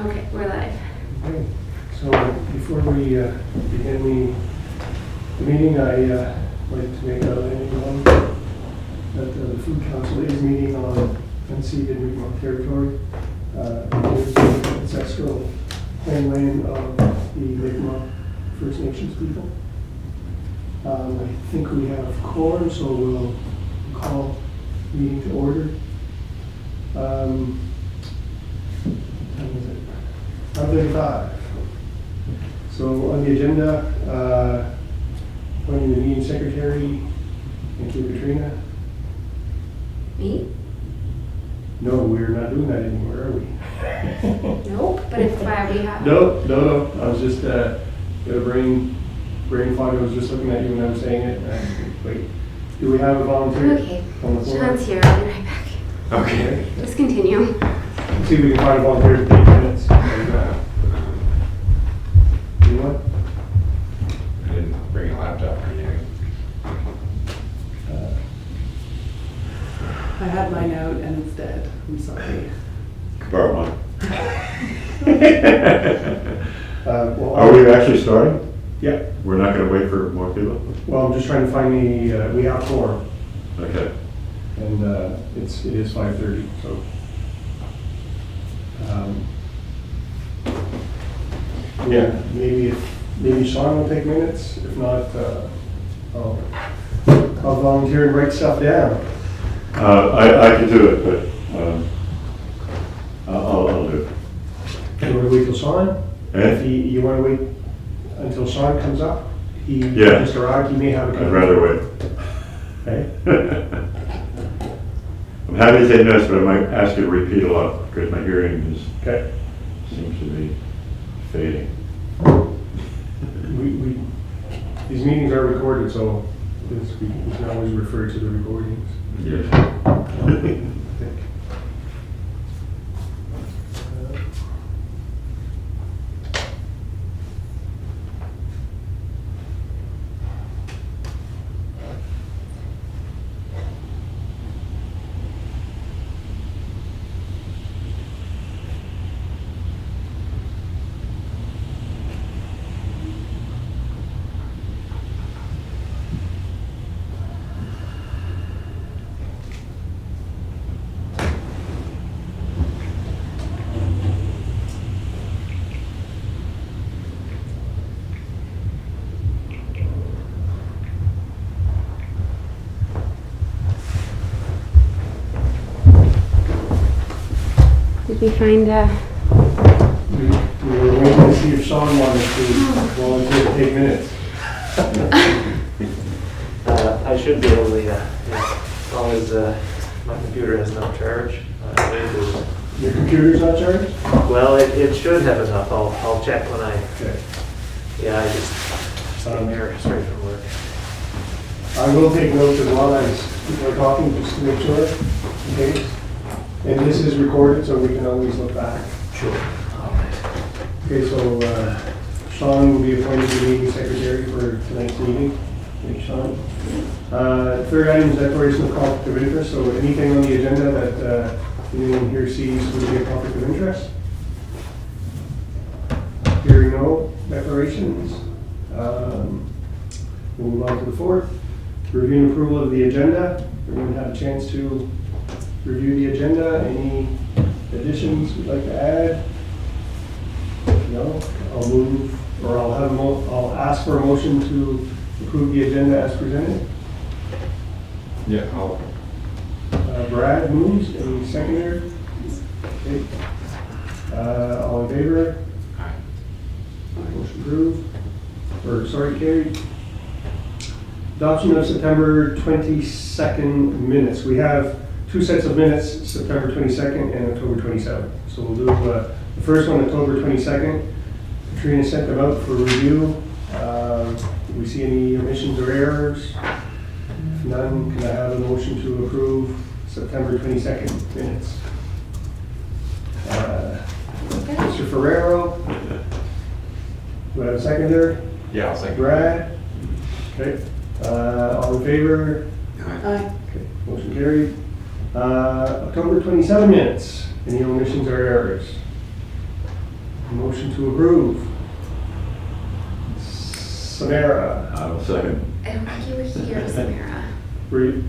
Okay, we're live. Okay, so before we begin the meeting, I like to make a known that the Food Council is meeting on unceded Mi'kmaq territory. It is the ancestral homeland of the Mi'kmaq First Nations people. I think we have quorum, so we'll call the meeting to order. Time is it? 5:35. So on the agenda, appointing the meeting secretary. Thank you, Katrina. Me? No, we're not doing that anymore, are we? Nope, but if we have. No. I was just, got a brain fog. I was just looking at you when I was saying it. Wait, do we have a volunteer? Okay, On the floor? Sean's here, I'll be right back. Okay. Just continue. Let's see if we can find a volunteer to take minutes. Anyone? I didn't bring a laptop or anything. I had mine out and it's dead. I'm sorry. Borrow mine. Well, Are we actually starting? Yeah. We're not going to wait for more people? Well, I'm just trying to find we have quorum, Okay. and it is 5:30, so. Yeah, maybe Sean will take minutes. If not, I'll volunteer and write stuff down. I can do it, but I'll do it. You want to wait till Sean? Eh? If you want to wait until Sean comes up, he Yeah. just arrived. He may have a. I'd rather wait. Okay. I'm happy to take notes, but I might ask you to repeat a lot because my hearing Okay. seems to be fading. We these meetings are recorded, so we can always refer to the recordings. Yes. Did we find We were waiting to see if Sean wanted to volunteer to take minutes. I should be able to, yeah. As long as my computer has enough charge. Your computer's not charged? Well, it should have enough. I'll check when I, Okay. yeah, I just came here straight from work. I will take notes as well as people are talking, just to make sure, in case. And this is recorded, so we can always look back. Sure. All right. Okay, so Sean will be appointed the meeting secretary for tonight's meeting. Thank you, Sean. Third item is declaration of conflict of interest. So anything on the agenda that anyone here sees would be a conflict of interest? Hearing no declarations. We'll move on to the fourth. Review and approval of the agenda. Everyone have a chance to review the agenda. Any additions you'd like to add? No? I'll move, or I'll ask for a motion to approve the agenda as presented. Yeah, I'll. Brad moves, any seconder? Okay. All in favor? Aye. Motion approved, or sorry, carried. Adoption of September 22nd minutes. We have two sets of minutes, September 22nd and October 27th. So we'll do the first one, October 22nd. Katrina sent them out for review. Do we see any omissions or errors? If none, can I have a motion to approve September 22nd minutes? Mr. Ferrero. Do I have a seconder? Yeah, I'll second. Brad? Okay. All in favor? Aye. Okay, motion carried. October 27 minutes. Any omissions or errors? Motion to approve. Samara, I'll second. I don't think you were here, Samara. were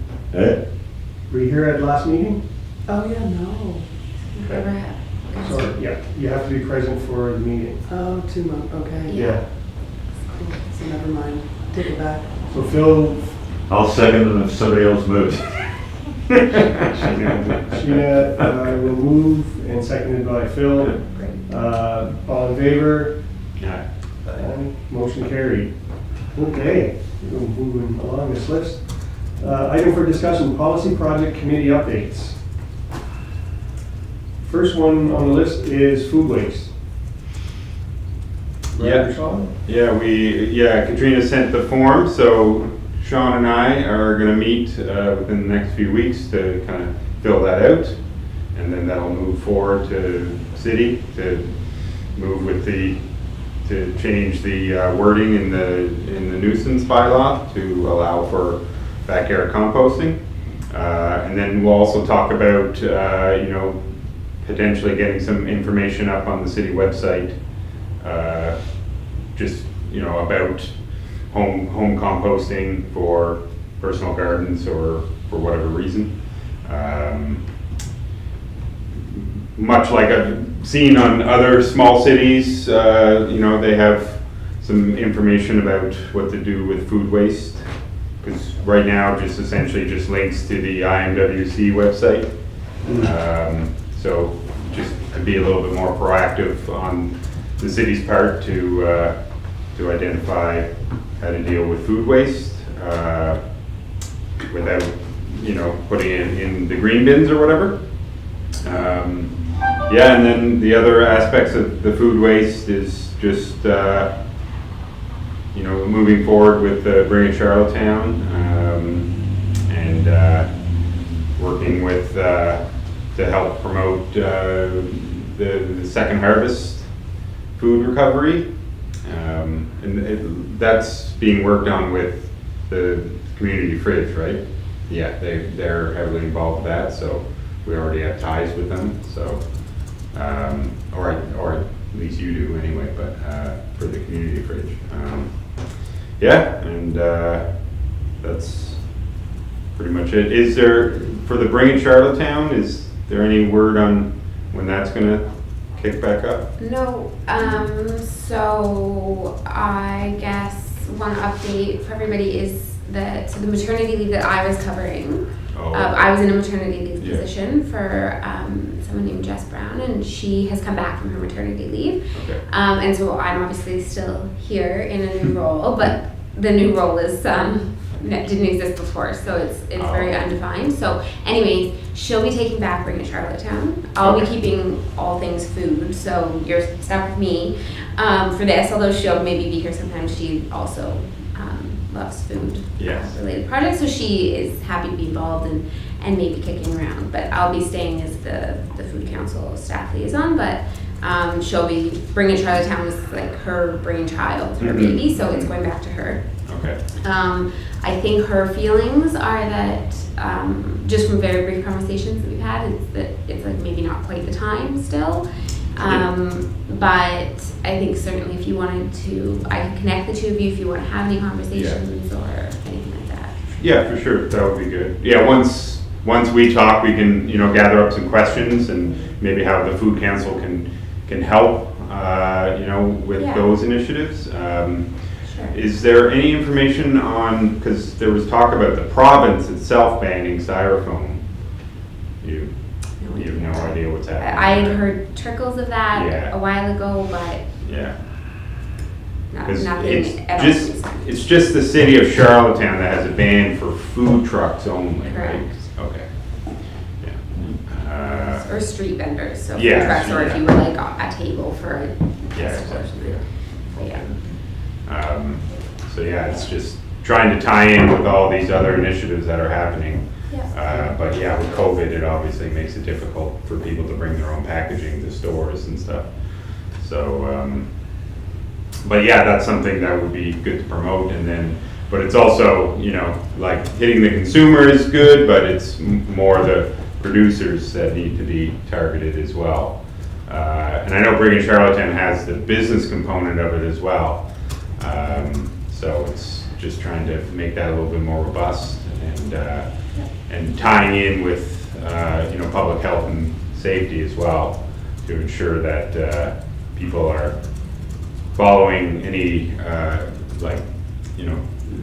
you here at the last meeting? Oh, yeah, no. Never have. Sorry, yeah, you have to be present for the meeting. Oh, 2 months, okay. Yeah. Cool. So never mind. Take it back. So Phil, I'll second it if somebody else moves. Sheena will move and seconded by Phil. All in favor? Yeah. Motion carried. Okay, we're moving along this list. Item for discussion, policy project committee updates. First one on the list is food waste. Yeah. Sean? Yeah, Katrina sent the form, so Sean and I are gonna meet within the next few weeks to kind of fill that out. And then that'll move forward to city to move with to change the wording in the nuisance bylaw to allow for backyard composting. And then we'll also talk about, potentially getting some information up on the city website, just, about home composting for personal gardens or for whatever reason. Much like I've seen on other small cities, they have some information about what to do with food waste. Because right now, just essentially just links to the IMWC website. So just to be a little bit more proactive on the city's part to identify how to deal with food waste without, putting it in the green bins or whatever. And then the other aspects of the food waste is just, moving forward with Bring It Charlottetown and working with to help promote the second harvest food recovery. And that's being worked on with the community fridge, right? Yeah, they're heavily involved with that, so we already have ties with them, so, or at least you do anyway, but for the community fridge. That's pretty much it. Is there, for the Bring It Charlottetown, is there any word on when that's gonna kick back up? No, so I guess one update for everybody is that, so the maternity leave that I was covering, I was in a maternity leave position for someone named Jess Brown, and she has come back from her maternity leave. Okay. And so I'm obviously still here in a new role, but the new role is didn't exist before, so it's very undefined. So anyways, she'll be taking back Bring It Charlottetown. I'll be keeping all things food, so you're stuck with me for this, although she'll maybe be here sometimes. She also loves food related projects, so she is happy to be involved and maybe kicking around. But I'll be staying as the food council staff liaison, but she'll be bringing Charlottetown was like her brainchild, her baby, so it's going back to her. Okay. I think her feelings are that just from very brief conversations that we've had, it's that it's like maybe not quite the time still. But I think certainly if you wanted to, I can connect the two of you if you want to have any conversations or anything like that. Yeah, for sure, that would be good. Yeah, once we talk, we can, gather up some questions and maybe how the food council can help, with those initiatives. Sure. Is there any information on, because there was talk about the province itself banning styrofoam. You have no idea what's happening. I had heard trickles of that a while ago, but nothing at all. It's just the city of Charlottetown that has a ban for food trucks only, Correct. right? Okay. Yeah. Or street vendors, so food Yeah, trucks, or if you were like a table for a festival or exactly. something. But It's just trying to tie in with all these other initiatives that are happening. But with COVID, it obviously makes it difficult for people to bring their own packaging to stores and stuff. So, that's something that would be good to promote. But it's also, like hitting the consumer is good, but it's more the producers that need to be targeted as well. And I know Bring in Charlottetown has the business component of it as well. So it's just trying to make that a little bit more robust and tying in with, public health and safety as well to ensure that people are following any,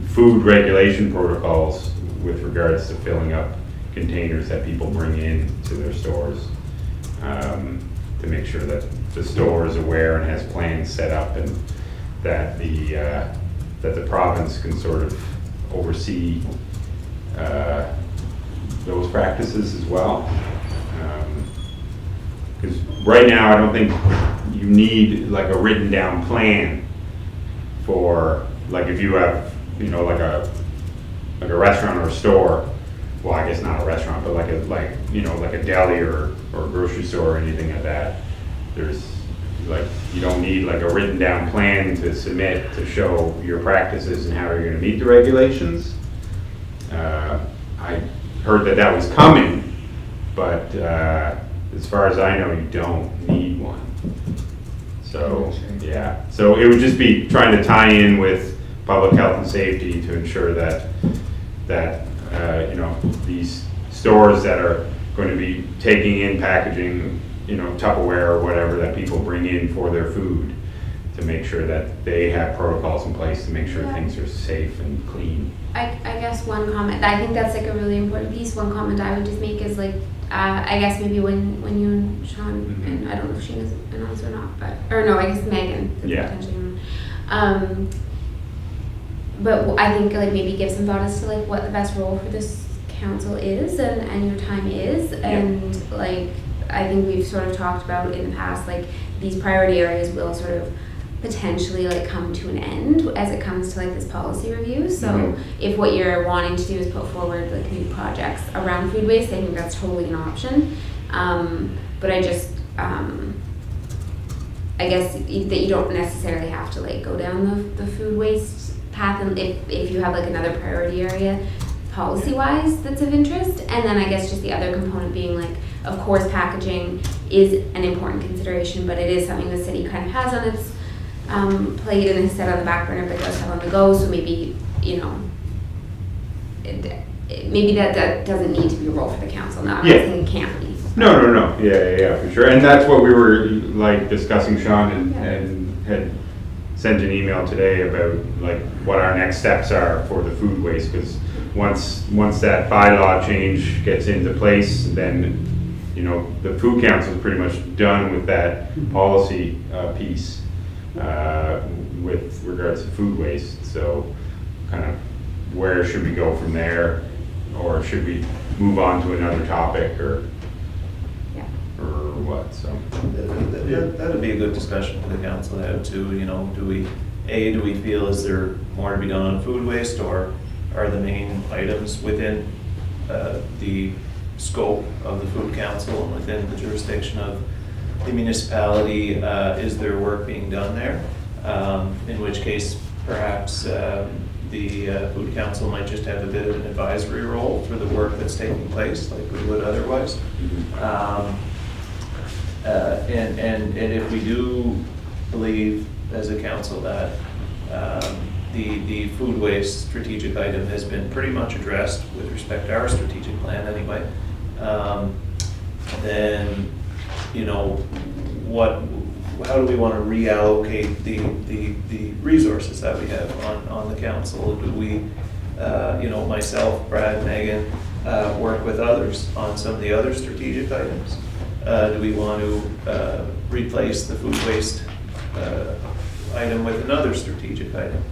food regulation protocols with regards to filling up containers that people bring in to their stores, to make sure that the store is aware and has plans set up, and that the province can sort of oversee those practices as well. Because right now, I don't think you need like a written down plan for, like, if you have, like a restaurant or a store. Well, I guess not a restaurant, but like a deli or a grocery store or anything like that. There's you don't need like a written down plan to submit to show your practices and how you're going to meet the regulations. I heard that was coming, but as far as I know, you don't need one. So yeah, so it would just be trying to tie in with public health and safety to ensure that these stores that are going to be taking in packaging, Tupperware or whatever that people bring in for their food, to make sure that they have protocols in place to make sure things are safe and clean. I guess one comment, I think that's like a really important piece. One comment I would just make is like, I guess maybe when you and Sean, Mm-hmm. and I don't know if she knows or not, or no, I guess Megan could Yeah. potentially. But I think like maybe give some thought as to like what the best role for this council is and your time is, and like I think we've sort of talked about in the past, like these priority areas will sort of potentially like come to an end as it comes to like this policy review. So if what you're wanting to do is put forward like new projects around food waste, I think that's totally an option. But I just I guess that you don't necessarily have to like go down the food waste path, and if you have like another priority area policy wise that's of interest. And then I guess just the other component being like, of course packaging is an important consideration, but it is something the city kind of has on its plate and is set on the back burner, but does have on the go. So maybe maybe that doesn't need to be a role for the council. Not saying it can't be. No. Yeah, for sure. And that's what we were like discussing, Sean, and had sent an email today about like what our next steps are for the food waste, because once that bylaw change gets into place, then the food council is pretty much done with that policy piece with regards to food waste. So kind of where should we go from there, or should we move on to another topic, or what? So That'd be a good discussion for the council to have too. Do we feel is there more to be done on food waste, or are the main items within the scope of the food council and within the jurisdiction of the municipality? Is there work being done there? In which case, perhaps the food council might just have a bit of an advisory role for the work that's taking place, like we would otherwise. And if we do believe as a council that the food waste strategic item has been pretty much addressed with respect to our strategic plan anyway, then how do we want to reallocate the resources that we have on the council? Do we, myself, Brad, Megan, work with others on some of the other strategic items? Do we want to replace the food waste item with another strategic item?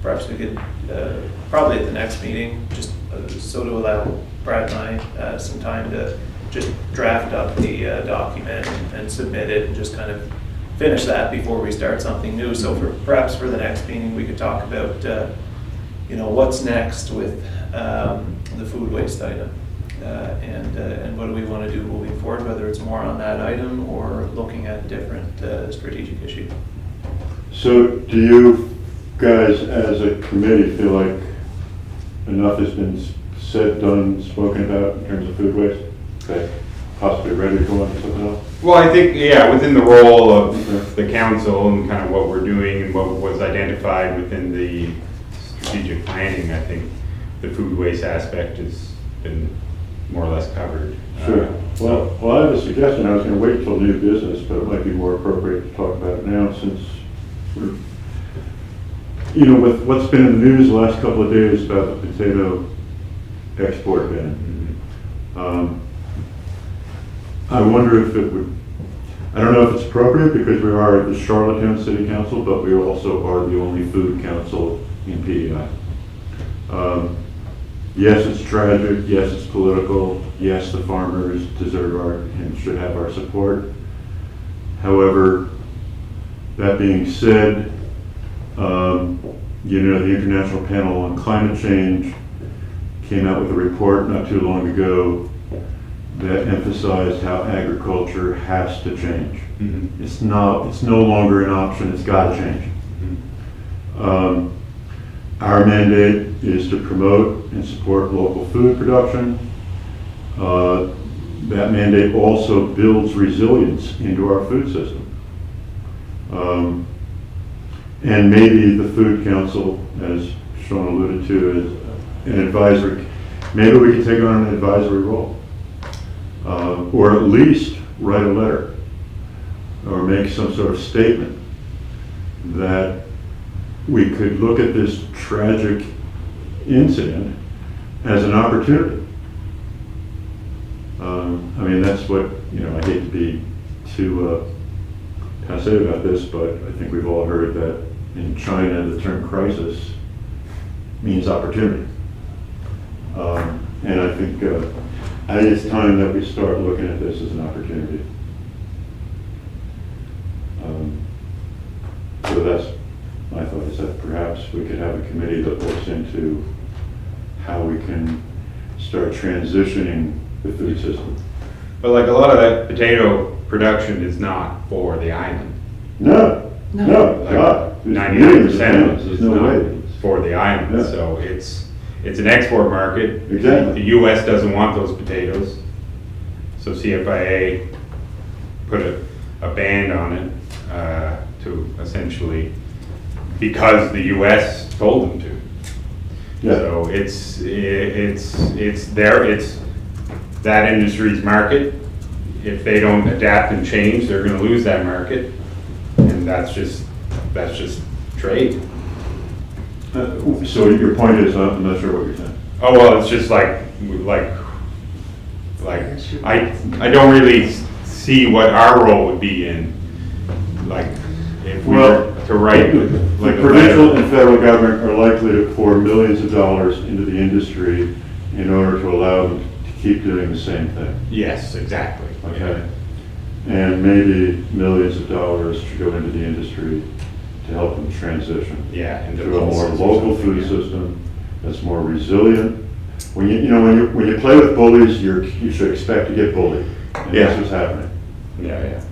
Perhaps we could, probably at the next meeting, just so to allow Brad and I some time to just draft up the document and submit it, and just kind of finish that before we start something new. So perhaps for the next meeting, we could talk about, what's next with the food waste item. And what do we want to do moving forward, whether it's more on that item or looking at a different strategic issue. So do you guys as a committee feel like enough has been said, done, spoken about in terms of food waste? Okay. possibly ready to go on to something else? Well, I think, yeah, within the role of the council and kind of what we're doing and what was identified within the strategic planning, I think the food waste aspect has been more or less covered. Sure. Well, I have a suggestion. I was going to wait till new business, but it might be more appropriate to talk about it now since we're, with what's been in the news the last couple of days about the potato export ban. I wonder if it would, I don't know if it's appropriate because we are the Charlottetown City Council, but we also are the only food council in PEI. Yes, it's tragic. Yes, it's political. Yes, the farmers deserve our and should have our support. However, that being said, the International Panel on Climate Change came out with a report not too long ago that emphasized how agriculture has to change. Mm-hmm. It's no longer an option. It's got to change. Mm-hmm. Our mandate is to promote and support local food production. That mandate also builds resilience into our food system. And maybe the Food Council, as Sean alluded to, is an advisory. Maybe we could take on an advisory role. Or at least write a letter or make some sort of statement that we could look at this tragic incident as an opportunity. That's what, I hate to be too passive about this, but I think we've all heard that in China, the term crisis means opportunity. And I think it's time that we start looking at this as an opportunity. So that's my thought, is that perhaps we could have a committee that looks into how we can start transitioning the food system. But like a lot of that potato production is not for the island. No, Like God. 99% of it is no not way. for the island. Yeah. So it's an export market. Exactly. The US doesn't want those potatoes. So CFIA put a ban on it to essentially, because the US told them to. Yeah. So it's that industry's market. If they don't adapt and change, they're going to lose that market, and that's just trade. So your point is, I'm not sure what you're saying. Oh well, it's just like I don't really see what our role would be in, like if we were to write like The a provincial letter. and federal government are likely to pour millions of dollars into the industry in order to allow them to keep doing the same thing. Yes, exactly. Okay? And maybe millions of dollars should go into the industry to help them transition Yeah, and to a more local food system that's more resilient. When you play with bullies, you should expect to get bullied. And Yeah. that's what's happening. Yeah.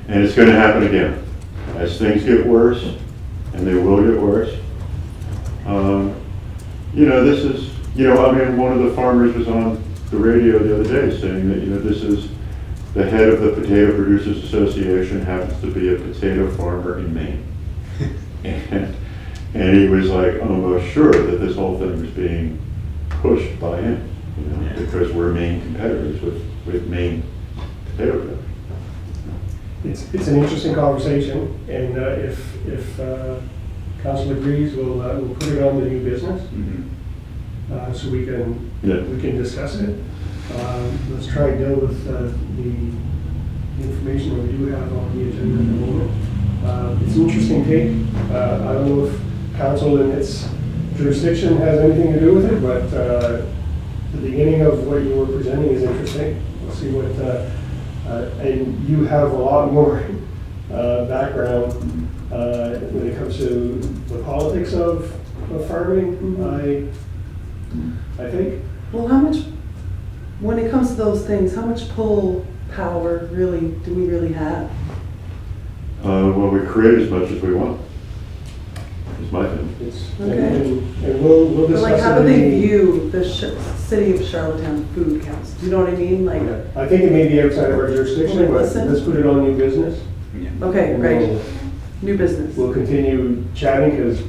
And it's going to happen again. As things get worse, and they will get worse. This is, one of the farmers was on the radio the other day saying that, this is the head of the Potato Producers Association happens to be a potato farmer in Maine. and he was like almost sure that this whole thing was being pushed by him, because we're main competitors with Maine potato production. It's an interesting conversation, and if council agrees, we'll put it on the new business, Mhm. so we can Yeah. discuss it. Let's try and deal with the information that we do have on the agenda at the moment. It's an interesting take. I don't know if council in its jurisdiction has anything to do with it, but the beginning of what you were presenting is interesting. We'll see what, and you have a lot more background when it comes to the politics of farming, I think. Well, when it comes to those things, how much pull power really do we really have? Well, we create as much as we want. is my thing. It's, Okay. and we'll But discuss like, how it do they in the- view the city of Charlottetown Food Council? Do you know what I mean? Like, Yeah. I think it may be outside of our jurisdiction, Will they but listen? let's put it on new business. okay, And great, we'll- new business. We'll continue chatting because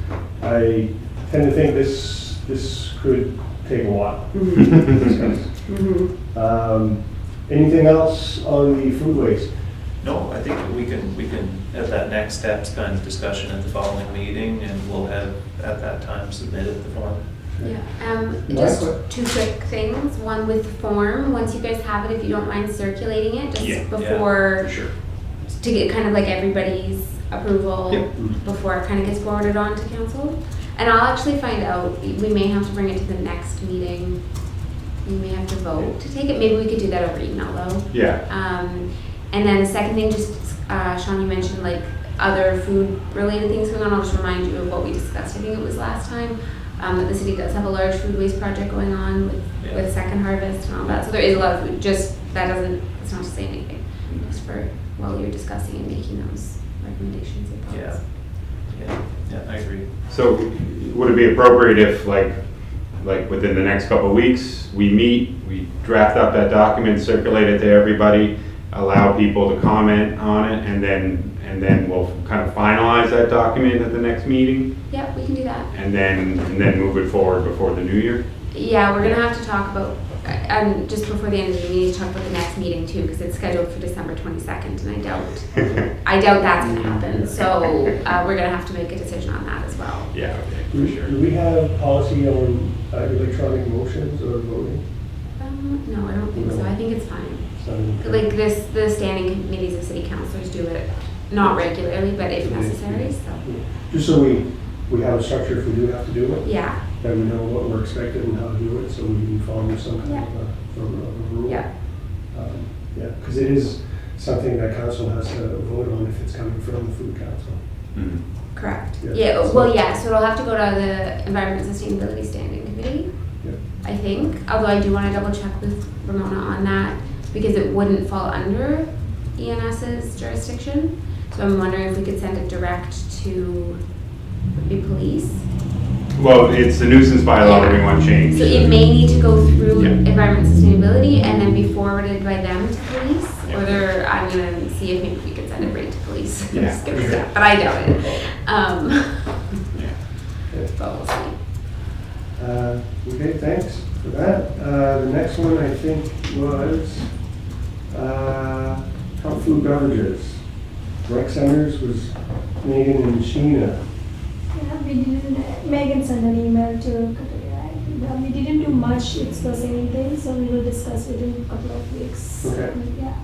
I tend to think this could take a while to discuss. Mhm. Anything else on the food waste? No, I think we can, at that next steps kind of discussion at the following meeting, and we'll have, at that time, submitted the form. Yeah, My just que- 2 quick things. One with the form, once you guys have it, if you don't mind circulating it, Yeah, just yeah, before, for sure. to get kind of like everybody's approval Yep. before it kind of gets forwarded on to council. And I'll actually find out, we may have to bring it to the next meeting. We may have to vote to take it. Maybe we could do that over email though. Yeah. And then the second thing, just, Sean, you mentioned like other food related things going on. I'll just remind you of what we discussed, I think it was last time, that the city does have a large food waste project going on with Second Harvest and all that. So there is a lot of food, just, that doesn't, it's not to say anything. Just for, while you're discussing and making those recommendations and thoughts. Yeah, I agree. So would it be appropriate if like within the next couple of weeks, we meet, we draft up that document, circulate it to everybody, allow people to comment on it, and then we'll kind of finalize that document at the next meeting, Yep, we can do that. and then move it forward before the new year? Yeah, we're gonna have to talk about, just before the end of the meeting, we need to talk about the next meeting too, because it's scheduled for December 22nd, and I doubt that's gonna happen. So, we're gonna have to make a decision on that as well. Yeah, okay, Do for sure. we have policy on electronic motions or voting? No, I don't think so. I think it's fine. So- Like this, the standing committees of city councilors do it, not regularly, but if necessary, so, Just so we have a structure if we do have to do it, yeah, that we know what we're expected and how to do it, so we can follow some kind of a rule. yeah. Yeah, because it is something that council has to vote on if it's coming from the food council. Mhm. Correct. Yeah. Yeah, well, yeah, so it'll have to go to the Environment and Sustainability Standing Committee, Yeah. I think. Although I do want to double check with Ramona on that because it wouldn't fall under ENS's jurisdiction. So I'm wondering if we could send it direct to the police. Well, it's the nuisance bylaw that we want changed. So it may need to go through Yeah. Environment and Sustainability and then be forwarded by them to police. Yeah. Or they're, I'm gonna see if maybe we could send it right to police. Yeah, Just give for it sure. that, but I doubt it. Yeah. But we'll see. Okay, thanks for that. The next one I think was health food beverages. Rec centers was Megan and Sheena. Yeah, we didn't, Megan sent an email to Katrina. We didn't do much, it's the same thing, so we will discuss it in a couple of weeks. Okay. Yeah.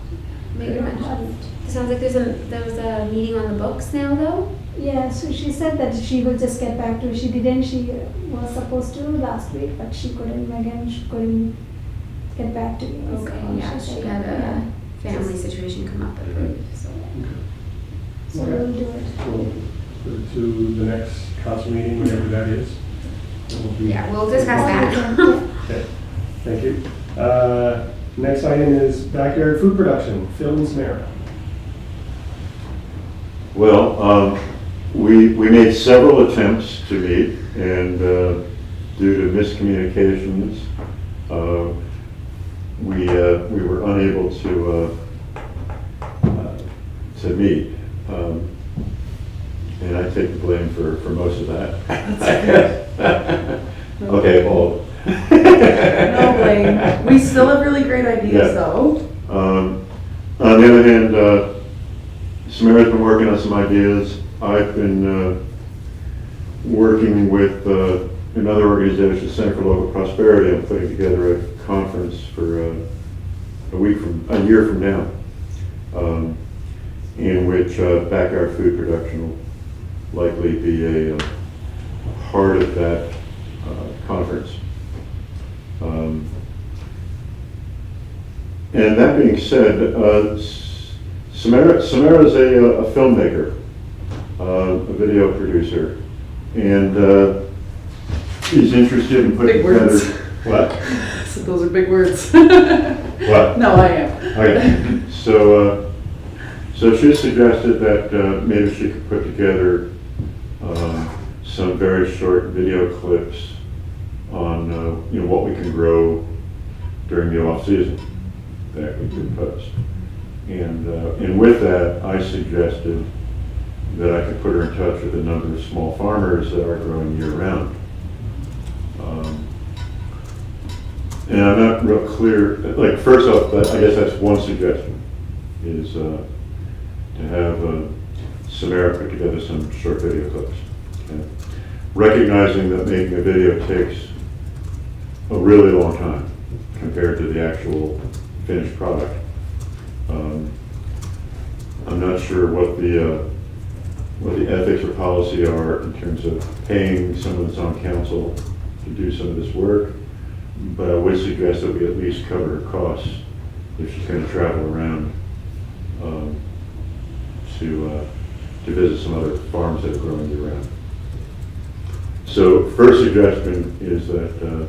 Maybe mentioned. It sounds like there was a meeting on the books now though? Yeah, so she said that she will just get back to, she was supposed to last week, but she couldn't get back to me. So Okay, yeah, said she that, had a yeah. family situation come up, I believe, so. So Okay. we'll do it. We'll put it to the next council meeting, whenever that is. It will be- Yeah, we'll discuss that. Okay, thank you. Next item is backyard food production, Phil and Samara. Well, we made several attempts to meet, and due to miscommunications, we were unable to meet. And I take the blame for most of that. Okay, well. No blame. We still have really great ideas Yeah. though. On the other hand, Samara's been working on some ideas. I've been working with another organization, Center for Local Prosperity. I'm putting together a conference for a year from now, in which backyard food production will likely be a part of that conference. And that being said, Samara's a filmmaker, a video producer, and is interested in putting Big together. words. What? So those are big words. What? No, I am. Okay. So she suggested that maybe she could put together some very short video clips on, what we can grow during the off-season that we could post. And with that, I suggested that I could put her in touch with a number of small farmers that are growing year-round. And I'm not real clear, like, first off, I guess that's one suggestion, is to have Samara put together some short video clips. Okay? Recognizing that making a video takes a really long time compared to the actual finished product. I'm not sure what the ethics or policy are in terms of paying someone that's on council to do some of this work, but I would suggest that we at least cover her costs if she's going to travel around to visit some other farms that are growing year-round. So first suggestion is that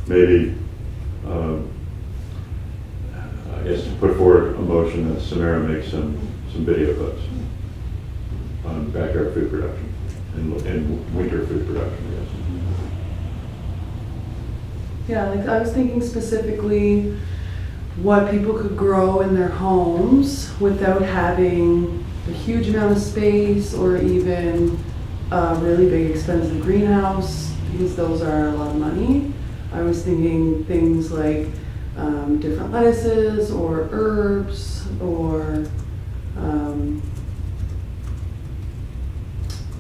maybe, I guess, to put forward a motion that Samara makes some video clips on backyard food production and winter food production, I guess. Yeah, like I was thinking specifically what people could grow in their homes without having a huge amount of space or even a really big expensive greenhouse, because those are a lot of money. I was thinking things like different lettuces or herbs or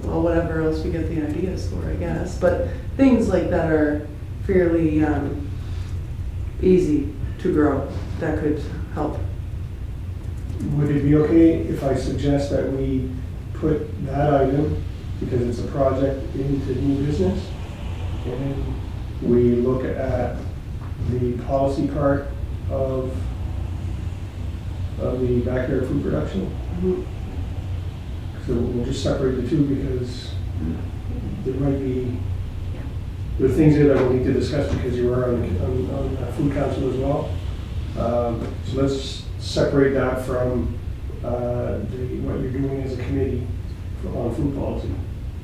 well, whatever else we get the ideas for, I guess. But things like that are fairly easy to grow that could help. Would it be okay if I suggest that we put that item, because it's a project, into new business? And we look at the policy part of the backyard food production? Mhm. So we'll just separate the two, because there might be, there are things that I will need to discuss because you are on food council as well. So let's separate that from what you're doing as a committee on food policy,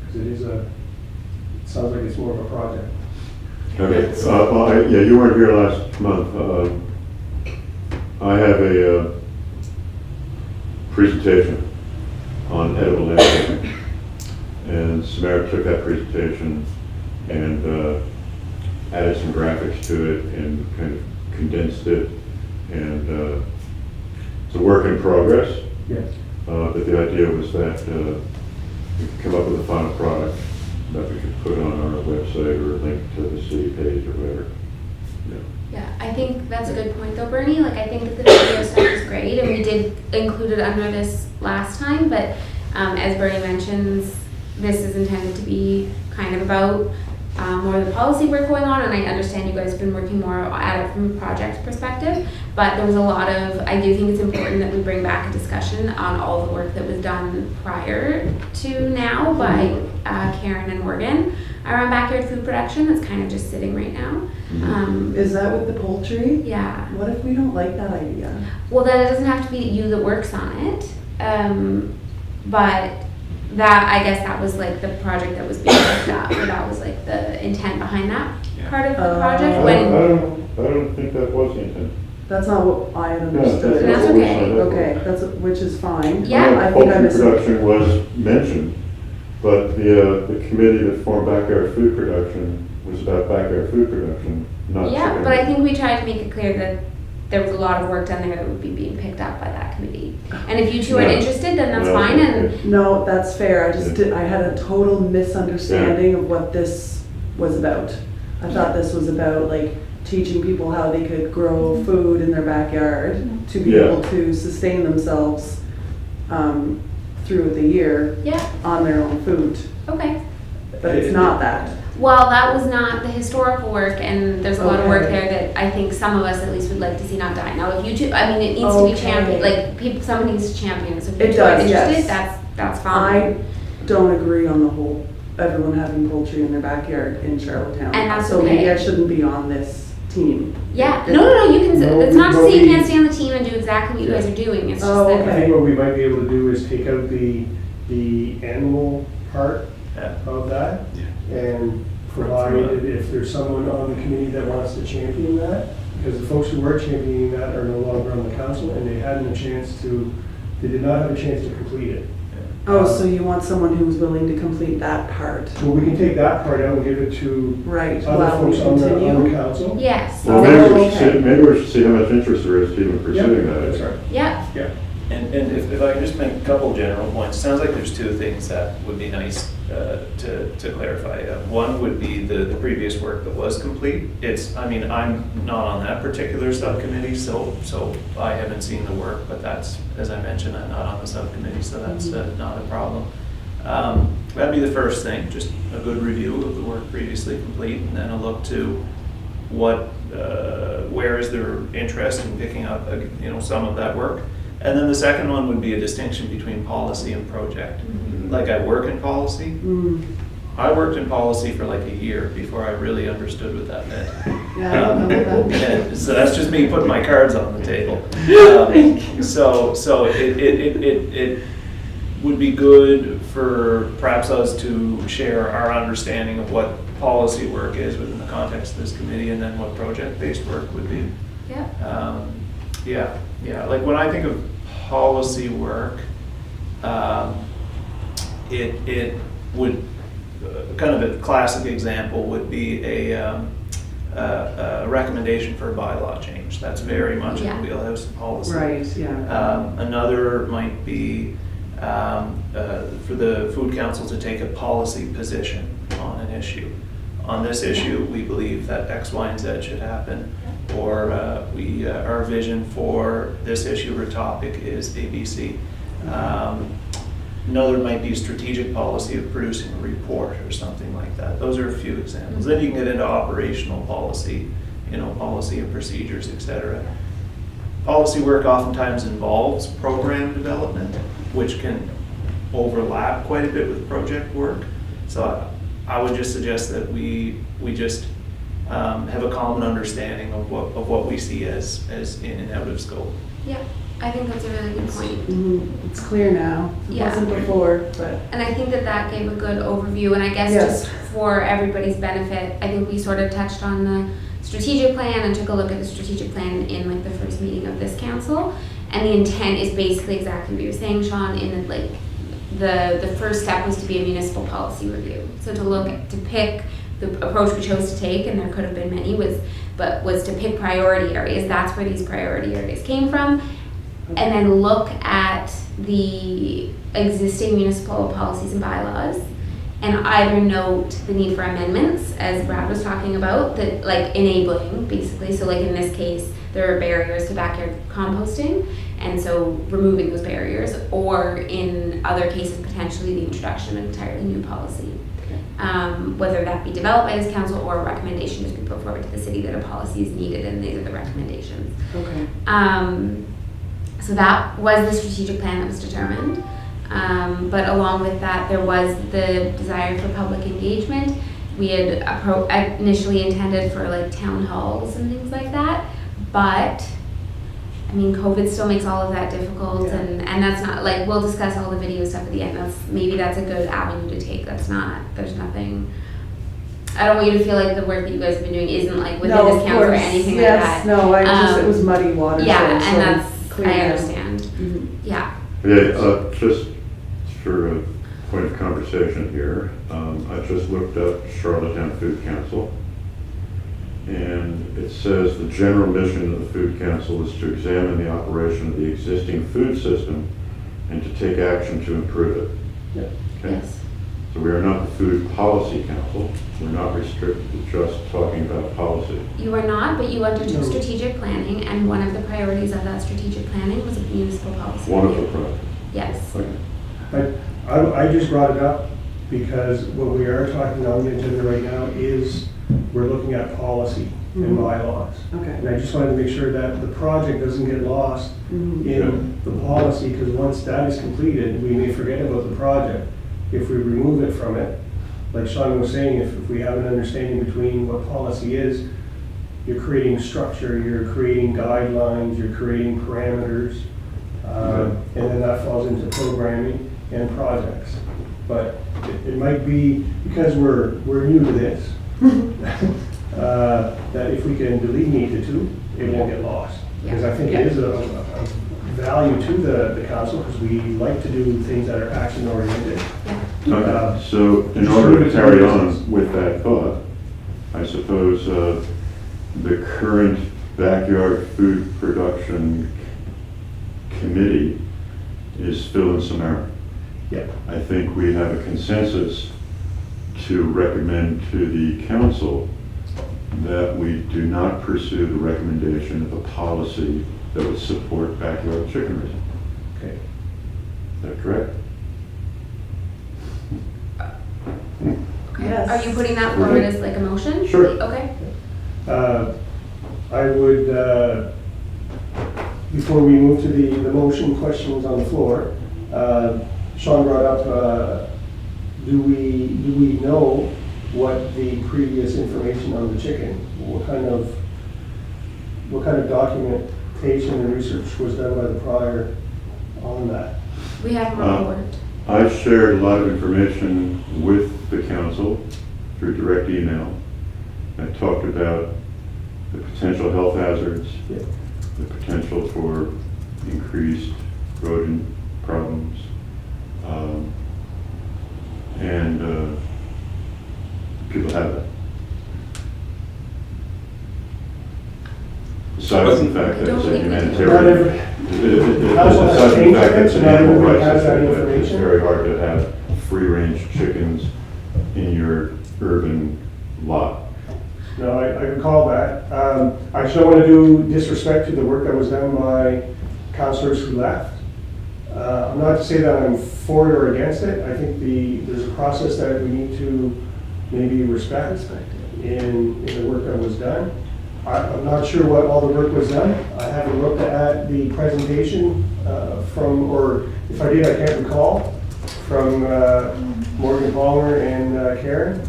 because it sounds like it's more of a project. Okay, yeah, you weren't here last month. I have a presentation on edible landscaping, and Samara took that presentation and added some graphics to it and kind of condensed it, and it's a work in progress. Yes. But the idea was that we could come up with a final product that we could put on our website or link to the city page or whatever. Yeah, I think that's a good point though, Bernie. Like, I think that the video stuff is great, and we did include it under this last time, but as Bernie mentions, this is intended to be kind of about more of the policy work going on, and I understand you guys have been working more at it from a project perspective, but there was a lot of, I do think it's important that we bring back a discussion on all the work that was done prior to now by Karen and Morgan around backyard food production that's kind of just sitting right now. Is that with the poultry? Yeah. What if we don't like that idea? Well, then it doesn't have to be you that works on it, but that, I guess that was like the project that was being looked at, or that was like the intent behind that part of the project. I don't think that was the intent. That's not what I had understood. That's not what we okay. signed up for. Okay, that's, which is fine. Yeah. I think I Poultry missed. production was mentioned, but the committee that formed backyard food production was about backyard food production, not Yeah, chicken. but I think we tried to make it clear that there was a lot of work done there that would be being picked up by that committee. And if you two aren't Yeah. interested, then that's No, fine, okay. and No, that's fair. I just Yeah. did, I had a total misunderstanding of what this was about. I thought this was about like teaching people how they could grow food in their backyard to be Yeah. able to sustain themselves through the year yeah, on their own food. okay. But it's not that. Well, that was not the historical work, and there's a lot of work Okay. there that I think some of us at least would like to see not die. Now, if you two, I mean, it needs to be Okay. championed, like, people, someone needs to champion it, so if It you two are does, interested, yes. that's I fine. don't agree on the whole, everyone having poultry in their backyard in Charlottetown. And that's So maybe okay. I shouldn't be on this team. Yeah, no, you can, No, it's not to but say you we- can't stay on the team and do exactly what you guys are doing, it's just Oh, that. I think what we might be able to do is take out the animal part Yeah. of that, and provided if there's someone on the committee that wants to champion that, because the folks who were championing that are no longer on the council, and they did not have a chance to complete it. Oh, so you want someone who's willing to complete that part? Well, we can take that part out and give it to Right, other while we folks on the continue? council. Yes. Well, maybe we okay. should see how much interest there is to even pursuing that. That's right. Yep. Yeah. And if I can just make a couple general points, sounds like there's two things that would be nice to clarify. One would be the previous work that was complete. I'm not on that particular subcommittee, so I haven't seen the work, but that's, as I mentioned, I'm not on the subcommittee, so that's not a problem. That'd be the first thing, just a good review of the work previously complete, and then a look to where is their interest in picking up, some of that work. And then the second one would be a distinction between policy and project. Like I work in policy. I worked in policy for like a year before I really understood what that meant. Yeah, I don't know what that means. So that's just me putting my cards on the table. So it would be good for perhaps us to share our understanding of what policy work is within the context of this committee, and then what project-based work would be. Yep. Yeah, like when I think of policy work, it would, kind of a classic example would be a recommendation for a bylaw change. That's very much in the wheelhouse of policy. Right, yeah. Another might be for the food council to take a policy position on an issue. On this issue, we believe that X, Y, and Z should happen, or our vision for this issue or topic is ABC. Another might be strategic policy of producing a report or something like that. Those are a few examples. Then you can get into operational policy, policy and procedures, etc. Policy work oftentimes involves program development, which can overlap quite a bit with project work. So I would just suggest that we just have a common understanding of what we see as in and out of scope. Yeah, I think that's a really good point. It's clear now. It Yeah. wasn't before, but. And I think that gave a good overview, and I guess Yes. just for everybody's benefit, I think we sort of touched on the strategic plan and took a look at the strategic plan in like the first meeting of this council. And the intent is basically exactly what you're saying, Sean, in that the first step was to be a municipal policy review. So to pick the approach we chose to take, and there could have been many, was to pick priority areas. That's where these priority areas came from. And then look at the existing municipal policies and bylaws, and either note the need for amendments, as Brad was talking about, that like enabling basically. So like in this case, there are barriers to backyard composting, and so removing those barriers, or in other cases, potentially the introduction of an entirely new policy. Whether that be developed by this council or a recommendation just be put forward to the city that a policy is needed, and these are the recommendations. Okay. So that was the strategic plan that was determined. But along with that, there was the desire for public engagement. We had initially intended for like town halls and things like that, but I mean, COVID still makes all of that difficult, Yeah. and that's not like, we'll discuss all the video stuff at the end. Maybe that's a good avenue to take. There's nothing, I don't want you to feel like the work that you guys have been doing isn't like within No, this of council or course. anything Yes, like that. no, it was muddy waters. Yeah, there, and so that's, clear I now. understand. Mhm. Yeah. Yeah, just for a point of conversation here, I just looked up Charlottetown Food Council, and it says the general mission of the Food Council is to examine the operation of the existing food system and to take action to improve it. Yeah. Okay? Yes. So we are not the Food Policy Council. We're not restricted to just talking about policy. You are not, but you undertook No. strategic planning, and one of the priorities of that strategic planning was a municipal policy. One of the review. projects. Yes. Okay. I just brought it up because what we are talking on the agenda right now is we're looking at policy and bylaws. Okay. And I just wanted to make sure that the project doesn't get lost in the policy, because once that is completed, we may forget about the project. If we remove it from it, like Sean was saying, if we have an understanding between what policy is, you're creating structure, you're creating guidelines, you're creating parameters, and then that falls into programming and projects. but it might be, because we're new to this, that if we can delineate the two, it won't get lost. Because I think it is a value to the council, because we like to do things that are action oriented. Okay, so in order to carry on with that thought, I suppose the current backyard food production committee is Phil and Samara. Yeah. I think we have a consensus to recommend to the council that we do not pursue the recommendation of a policy that would support backyard chicken raising. Okay. Is that correct? Okay. Yes. Are you putting that forward as like a motion? Sure. Okay. I would, before we move to the motion questions on the floor, Sean brought up, do we know what the previous information on the chicken, what kind of documentation and research was done by the prior on that? We have a report. I've shared a lot of information with the council through direct email. I talked about the potential health hazards, Yeah. the potential for increased rodent problems, and people have that. Aside from the fact that it's a Not humanitarian. every- Aside from the fact that it's an Not animal everybody rights has that issue, it's information. very hard to have free-range chickens in your urban lot. No, I recall that. I just don't want to do disrespect to the work that was done by councillors who left. I'm not to say that I'm for it or against it. I think there's a process that we need to maybe respect in the work that was done. I'm not sure what all the work was done. I haven't looked at the presentation from, or if I did, I can't recall, from Morgan Palmer and Karen.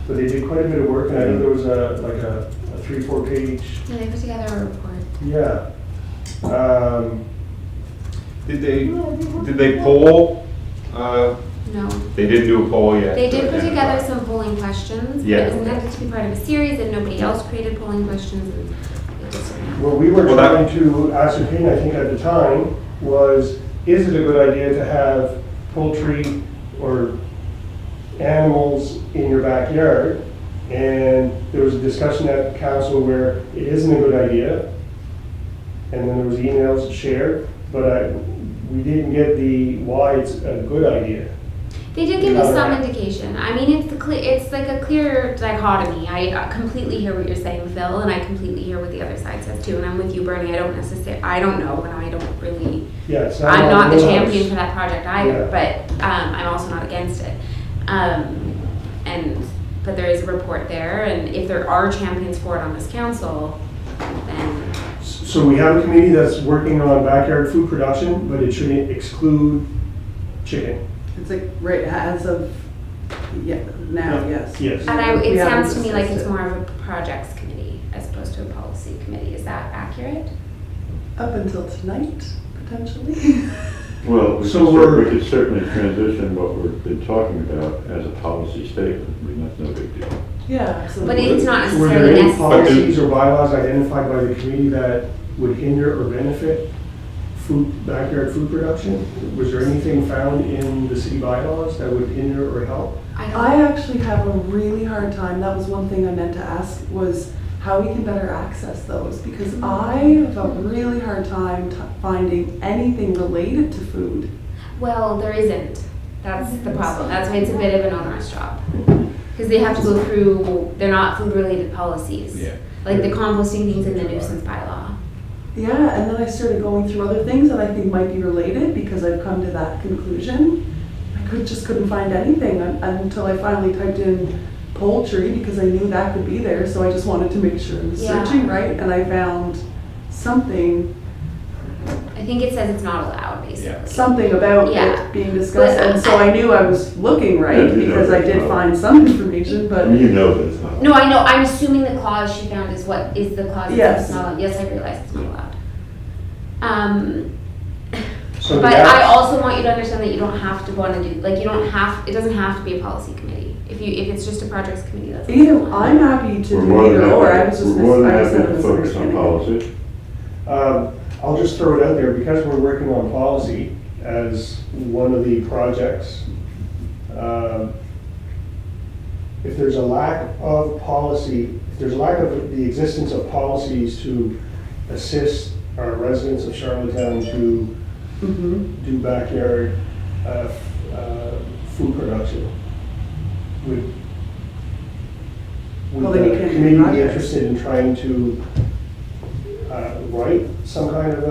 But they did quite a bit of work, and I know there was a 3-4 page. Yeah, they put together a report. Yeah. Did they poll? No. They didn't do a poll yet. They did to put together identify. some polling questions. But Yeah. it was intended to be part of a series, and nobody else created polling questions. And it just What we were Well, that- trying to ascertain, I think at the time, was, is it a good idea to have poultry or animals in your backyard? And there was a discussion at council where it isn't a good idea. And then there was emails shared, but we didn't get the why it's a good idea. They did give us some Alright. indication. I mean, it's like a clear dichotomy. I completely hear what you're saying, Phil, and I completely hear what the other side says too. And I'm with you, Bernie. I don't know, and I don't really. Yeah, it's I'm not the wheelhouse. champion for that project either, Yeah. but I'm also not against it. But there is a report there, and if there are champions for it on this council, then So we have a committee that's working on backyard food production, but it shouldn't exclude chicken. It's like, right, as of, now, yes. Yes. and We it haven't sounds to me like discussed it's it. more of a projects committee as opposed to a policy committee. Is that accurate? Up until tonight, potentially. Well, we So could certainly transition what we've been talking about as a policy statement. I mean, that's no big deal. Yeah, But absolutely. it's not Were there necessarily any necessary. policies or bylaws identified by the committee that would hinder or benefit backyard food production? Was there anything found in the city bylaws that would hinder or help? I actually have a really hard time, that was one thing I meant to ask, was how we can better access those, because I have a really hard time finding anything related to food. Well, there isn't. That's the problem. That's why it's a bit of an onerous job. Because they have to go through, they're not food-related policies. Yeah. Like the composting things in the nuisance bylaw. Yeah, and then I started going through other things that I think might be related, because I've come to that conclusion. I just couldn't find anything until I finally typed in poultry, because I knew that could be there, so I just wanted to make sure I was Yeah. searching right, and I found something I think it says it's not allowed, basically. something about Yeah. it being discussed, But and so I knew I was looking Yeah, right, you know because I it's did not. find some information, I but mean, you know that it's not. No, I know. I'm assuming the clause she found is what is the clause that Yes. says it's not allowed. Yes, I realize it's not allowed. So But yeah. I also want you to understand that you don't have to want to do, like, you don't have, it doesn't have to be a policy committee. If it's just a projects committee, that's. Either, I'm happy to We're do more than either or, I happy, was just, we're more than I just happy had a to focus on misunderstanding. policy. I'll just throw it out there, because we're working on policy as one of the projects. If there's a lack of policy, if there's a lack of the existence of policies to assist our residents of Charlottetown to do backyard food production, would Well, then you the can't do committee be projects. interested in trying to write some kind of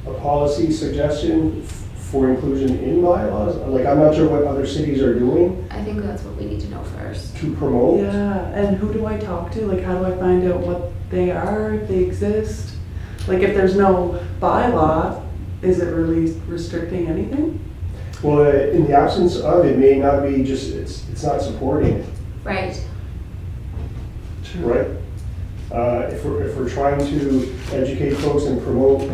a policy suggestion for inclusion in bylaws? Like, I'm not sure what other cities are doing I think that's what we need to know first. to promote. Yeah, and who do I talk to? Like, how do I find out what they are, if they exist? Like, if there's no bylaw, is it really restricting anything? Well, in the absence of, it may not be just, it's not supporting it, Right. right? If we're trying to educate folks and promote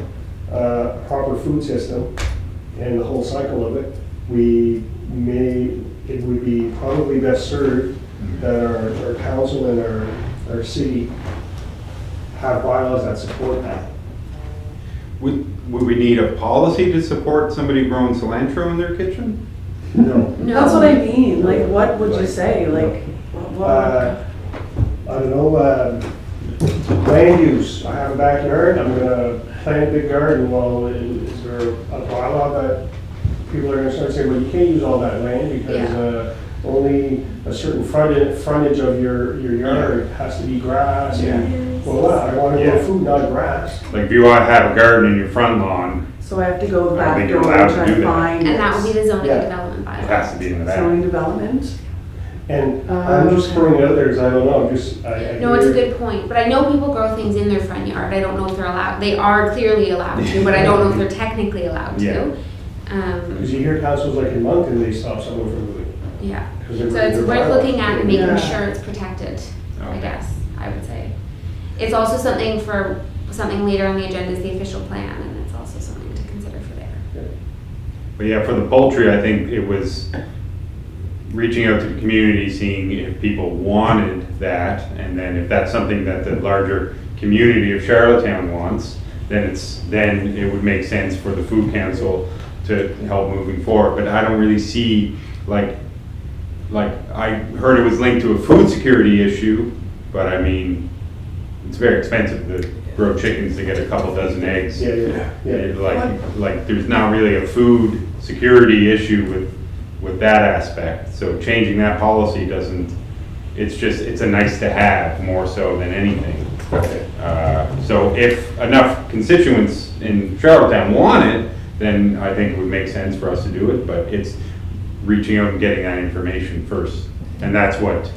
a proper food system and the whole cycle of it, it would be probably best served that our council and our city have bylaws that support that. Would we need a policy to support somebody growing cilantro in their kitchen? No. No. That's what I mean, like, what would you say, like, what? I don't know, land use. I have a backyard, I'm gonna plant a big garden. Well, is there a bylaw that people are gonna start saying, well, you can't use all that land because only a certain frontage of your yard has to be grass and, well, I want to grow food, not grass. Like if you want to have a garden in your front lawn, So I have to go I don't back think door you're and allowed to try do to that. find. And that would be the zoning Yeah. development it bylaw. has to be in the back. Zoning development. And I'm just throwing it out there because I don't know, I'm just, I. No, it's a good point, but I know people grow things in their front yard. I don't know if they're allowed, they are clearly allowed to, but I don't know if they're technically allowed Yeah. to. Because you hear councils like in Moncton, they stop someone from moving. Yeah. 'Cause So they're it's worth bylaws. looking at and making Yeah. sure it's protected, I Okay. guess, I would say. It's also something later on the agenda is the official plan, and it's also something to consider for there. But yeah, for the poultry, I think it was reaching out to the community, seeing if people wanted that, and then if that's something that the larger community of Charlottetown wants, then it would make sense for the food council to help moving forward. But I don't really see, like I heard it was linked to a food security issue, but I mean, it's very expensive to grow chickens to get a couple dozen eggs. Yeah. Like there's not really a food security issue with that aspect. So changing that policy it's a nice to have more so than anything. So if enough constituents in Charlottetown want it, then I think it would make sense for us to do it, but it's reaching out and getting that information first. And that's what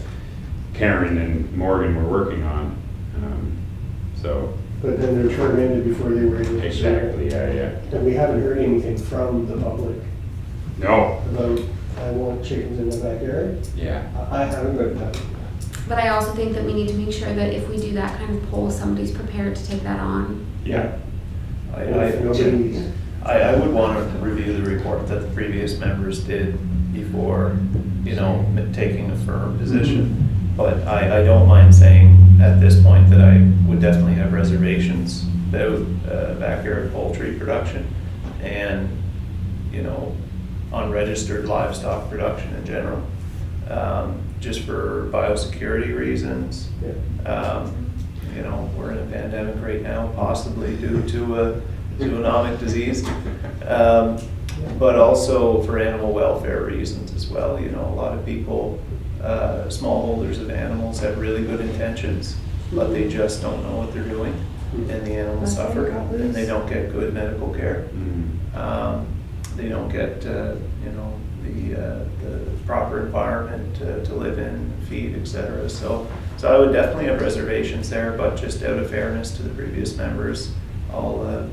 Karen and Morgan were working on. But then their term ended before they were able to. Exactly, yeah. And we haven't heard anything from the public No, about, I want chickens in my backyard. yeah. I haven't heard that. But I also think that we need to make sure that if we do that kind of poll, somebody's prepared to take that on. Yeah. I would want to review the report that the previous members did before, taking a firm position. But I don't mind saying at this point that I would definitely have reservations about backyard poultry production and, unregistered livestock production in general, just for biosecurity reasons. We're in a pandemic right now, possibly due to a zoonotic disease, but also for animal welfare reasons as well. A lot of people, smallholders of animals, have really good intentions, but they just don't know what they're doing, and the animals suffer, and they don't get good medical care. They don't get, the proper environment to live in, feed, etc. So I would definitely have reservations there, but just out of fairness to the previous members, I'll,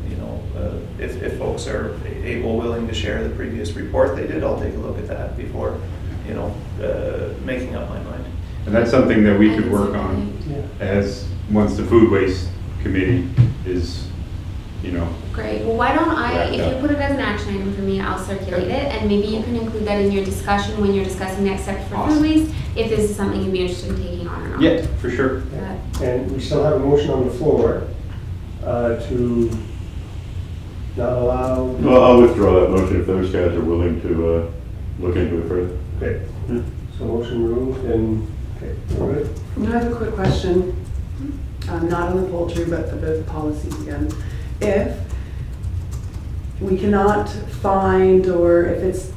if folks are willing to share the previous report they did, I'll take a look at that before, making up my mind. And that's something that we could I work think so, on Yeah. as, once the food waste committee is you know. Great, well, why don't I, Wrapped if up. you put it as an action item for me, I'll circulate it, and maybe you can include that in your discussion when you're discussing next steps for Awesome. food waste, if this is something you'd be interested in taking on or not. Yeah, for sure. But- And we still have a motion on the floor to not allow. Well, I'll withdraw that motion if those guys are willing to look into it further. Okay, so motion removed and, okay, we're good. I have a quick question, not on the poultry, but the policies again. If we cannot find, or if it's,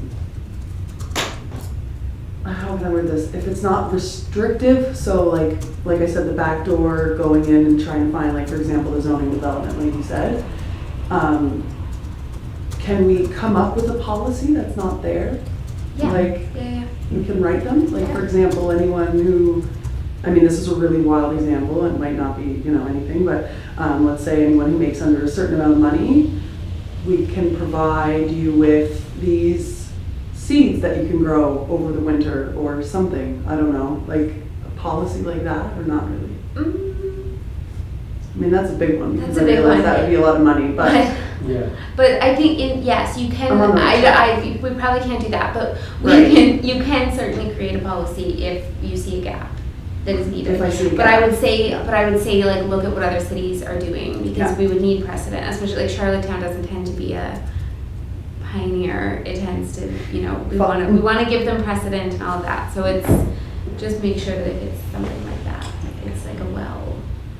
how can I word this? If it's not restrictive, so like I said, the back door going in and trying to find, like, for example, the zoning development, like you said, can we come up with a policy that's not there? Yeah, Like, yeah. we can write them, like, for example, anyone who, I mean, this is a really wild example, it might not be, anything, but let's say anyone who makes under a certain amount of money, we can provide you with these seeds that you can grow over the winter or something, I don't know, like a policy like that, or not really? Mm, I mean, that's a big one, because That's I a big realize one. that would be a lot of money, but, Yeah. But I think, yes, you can, I'm on the we probably can't do that, but Right. you can certainly create a policy if you see a gap that is needed. if I see a But I gap. would say, like, look at what other cities are doing, because Yeah. we would need precedent, especially like Charlottetown doesn't tend to be a pioneer. It tends to, we want to give them precedent and all of that. So it's, just make sure that if it's something like that, it's like a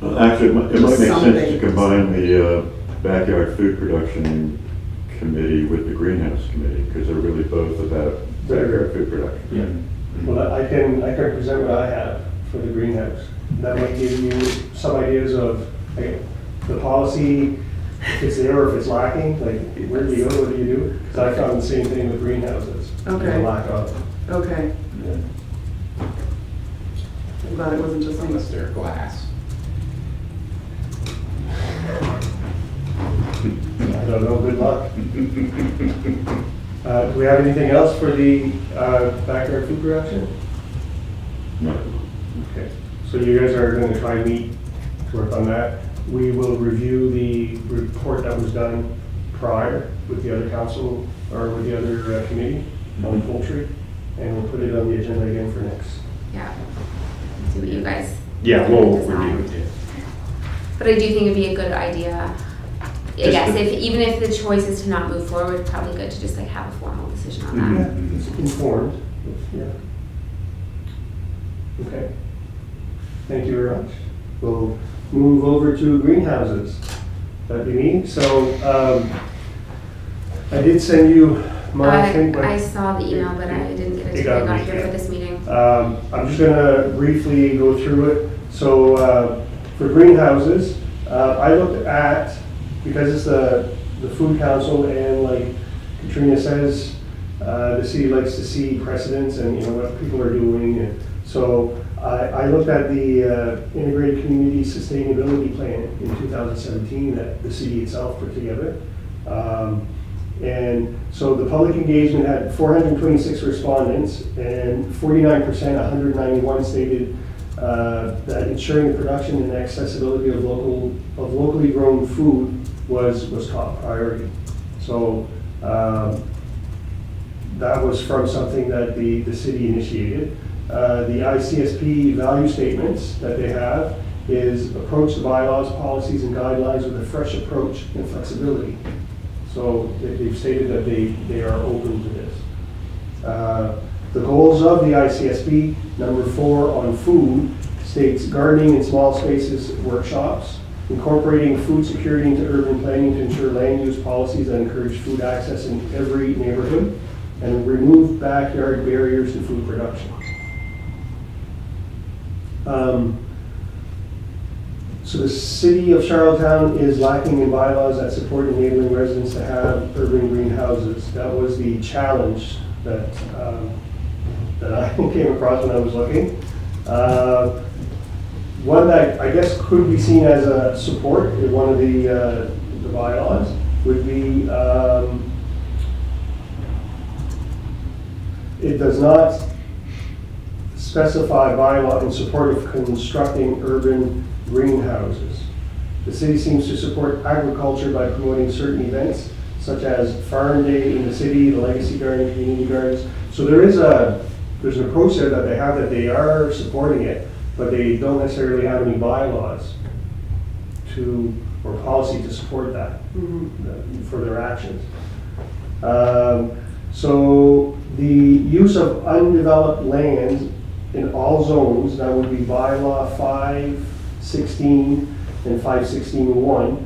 Well, actually, it might Just make sense something. to combine the backyard food production committee with the greenhouse committee, because they're really both about backyard food production. Yeah. Well, I can present what I have for the greenhouse. That might give you some ideas of, like, the policy, if it's there or if it's lacking, like, where do you go, what do you do? Because I found the same thing with greenhouses. There's Okay. a lack of. Okay, Yeah. I'm glad it wasn't just me. Unless they're glass. I don't know, good luck. Do we have anything else for the backyard food production? No. Okay, so you guys are going to try and meet to work on that. We will review the report that was done prior with the other council, or with the other committee on poultry, and we'll put it on the agenda again for next. Yeah. See what you guys. Yeah, we'll decide. review it. But I do think it'd be a good idea. I Just guess to- even if the choice is to not move forward, it's probably good to just like have a formal decision on Mhm. that. It's informed, yeah. Okay. Thank you very much. We'll move over to greenhouses. That'd be me. So, I did send you my thing, but I saw the email, but I didn't get it You till I got got it, here yeah. for this meeting. I'm just gonna briefly go through it. So, for greenhouses, I looked at, because it's the food council, and like Katrina says, the city likes to see precedents and, what people are doing. And so I looked at the integrated community sustainability plan in 2017 that the city itself put together. And so the public engagement had 426 respondents, and 49%, 191 stated that ensuring the production and accessibility of locally grown food was top priority. So that was from something that the city initiated. The ICSP value statements that they have is approach the bylaws, policies, and guidelines with a fresh approach and flexibility. So they've stated that they are open to this. The goals of the ICSP, number 4 on food, states gardening in small spaces workshops, incorporating food security into urban planning to ensure land use policies that encourage food access in every neighborhood, and remove backyard barriers to food production. So the city of Charlottetown is lacking in bylaws that support enabling residents to have urban greenhouses. That was the challenge that I came across when I was looking. One that I guess could be seen as a support in one of the bylaws would be, it does not specify bylaw in support of constructing urban greenhouses. The city seems to support agriculture by promoting certain events, such as Farm Day in the city, the Legacy Garden, Community Gardens. So there's an approach there that they have, that they are supporting it, but they don't necessarily have any bylaws or policy to support that for their actions. So the use of undeveloped land in all zones, that would be bylaw 516 and 516.1.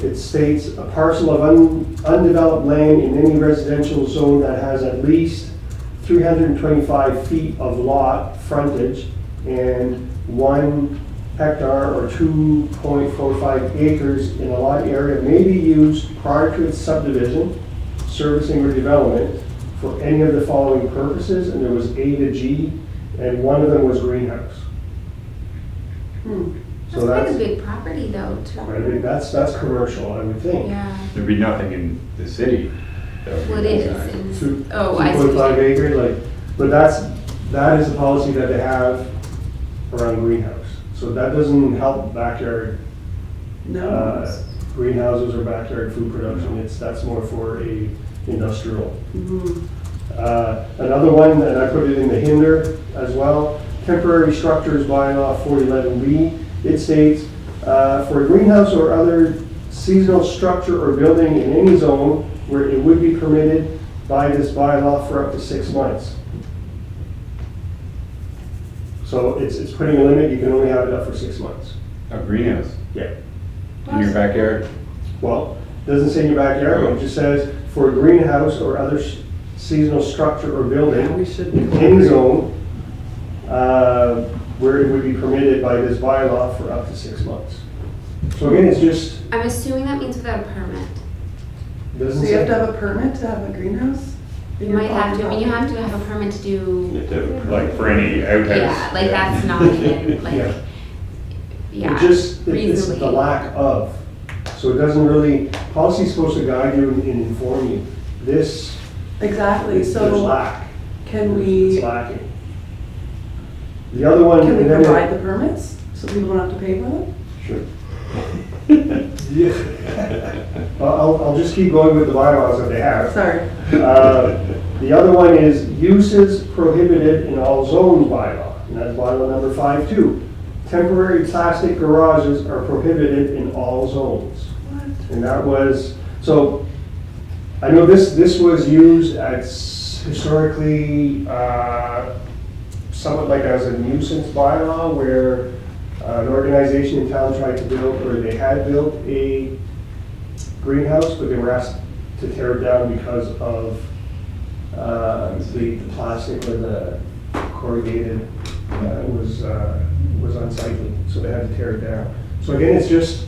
It states a parcel of undeveloped land in any residential zone that has at least 325 feet of lot frontage and 1 hectare or 2.45 acres in a lot area may be used prior to its subdivision, servicing or development for any of the following purposes, and there was A to G, and one of them was greenhouse. That's quite a big property though, too. Quite a big, that's commercial, I would think. Yeah, There'd be nothing in the city. that would be well, it outside. is. Two- Oh, I see. 2.5 acres, but that is the policy that they have around greenhouse. So that doesn't help backyard No. greenhouses or backyard food production. That's more for a industrial. Mhm. Another one, and I put it in the hinder as well, temporary structures bylaw 411B. It states, for a greenhouse or other seasonal structure or building in any zone where it would be permitted by this bylaw for up to 6 months. So it's putting a limit, you can only have it up for 6 months. A greenhouse Yeah. in your backyard? Well, it doesn't say in your backyard, it just says for a greenhouse or other seasonal structure or Yeah, we building should. in any zone where it would be permitted by this bylaw for up to 6 months. So again, it's just, I'm assuming that means without a permit. doesn't So you have to say. have a permit to have a greenhouse? You might have to, I mean, you have to have a permit to do, Like for any outhouse? yeah, like that's not even, Yeah. like, yeah. It's just, it's reasonably. the lack of. So it doesn't really, policy's supposed to guide you and inform you. This, Exactly, there's so lack. can It's we, lacking. The other one. can we and then it- provide the permits so people don't have to pay for them? Sure. Yeah. I'll just keep going with the bylaws that they have. Sorry. The other one is uses prohibited in all zones bylaw, and that's bylaw number 5.2. Temporary plastic garages are prohibited in all zones. What? And that was, so, I know this was used as historically, somewhat like as a nuisance bylaw, where an organization in town tried to build, or they had built a greenhouse, but they were asked to tear it down because of the plastic or the corrugated was unsightly, so they had to tear it down. So again, it's just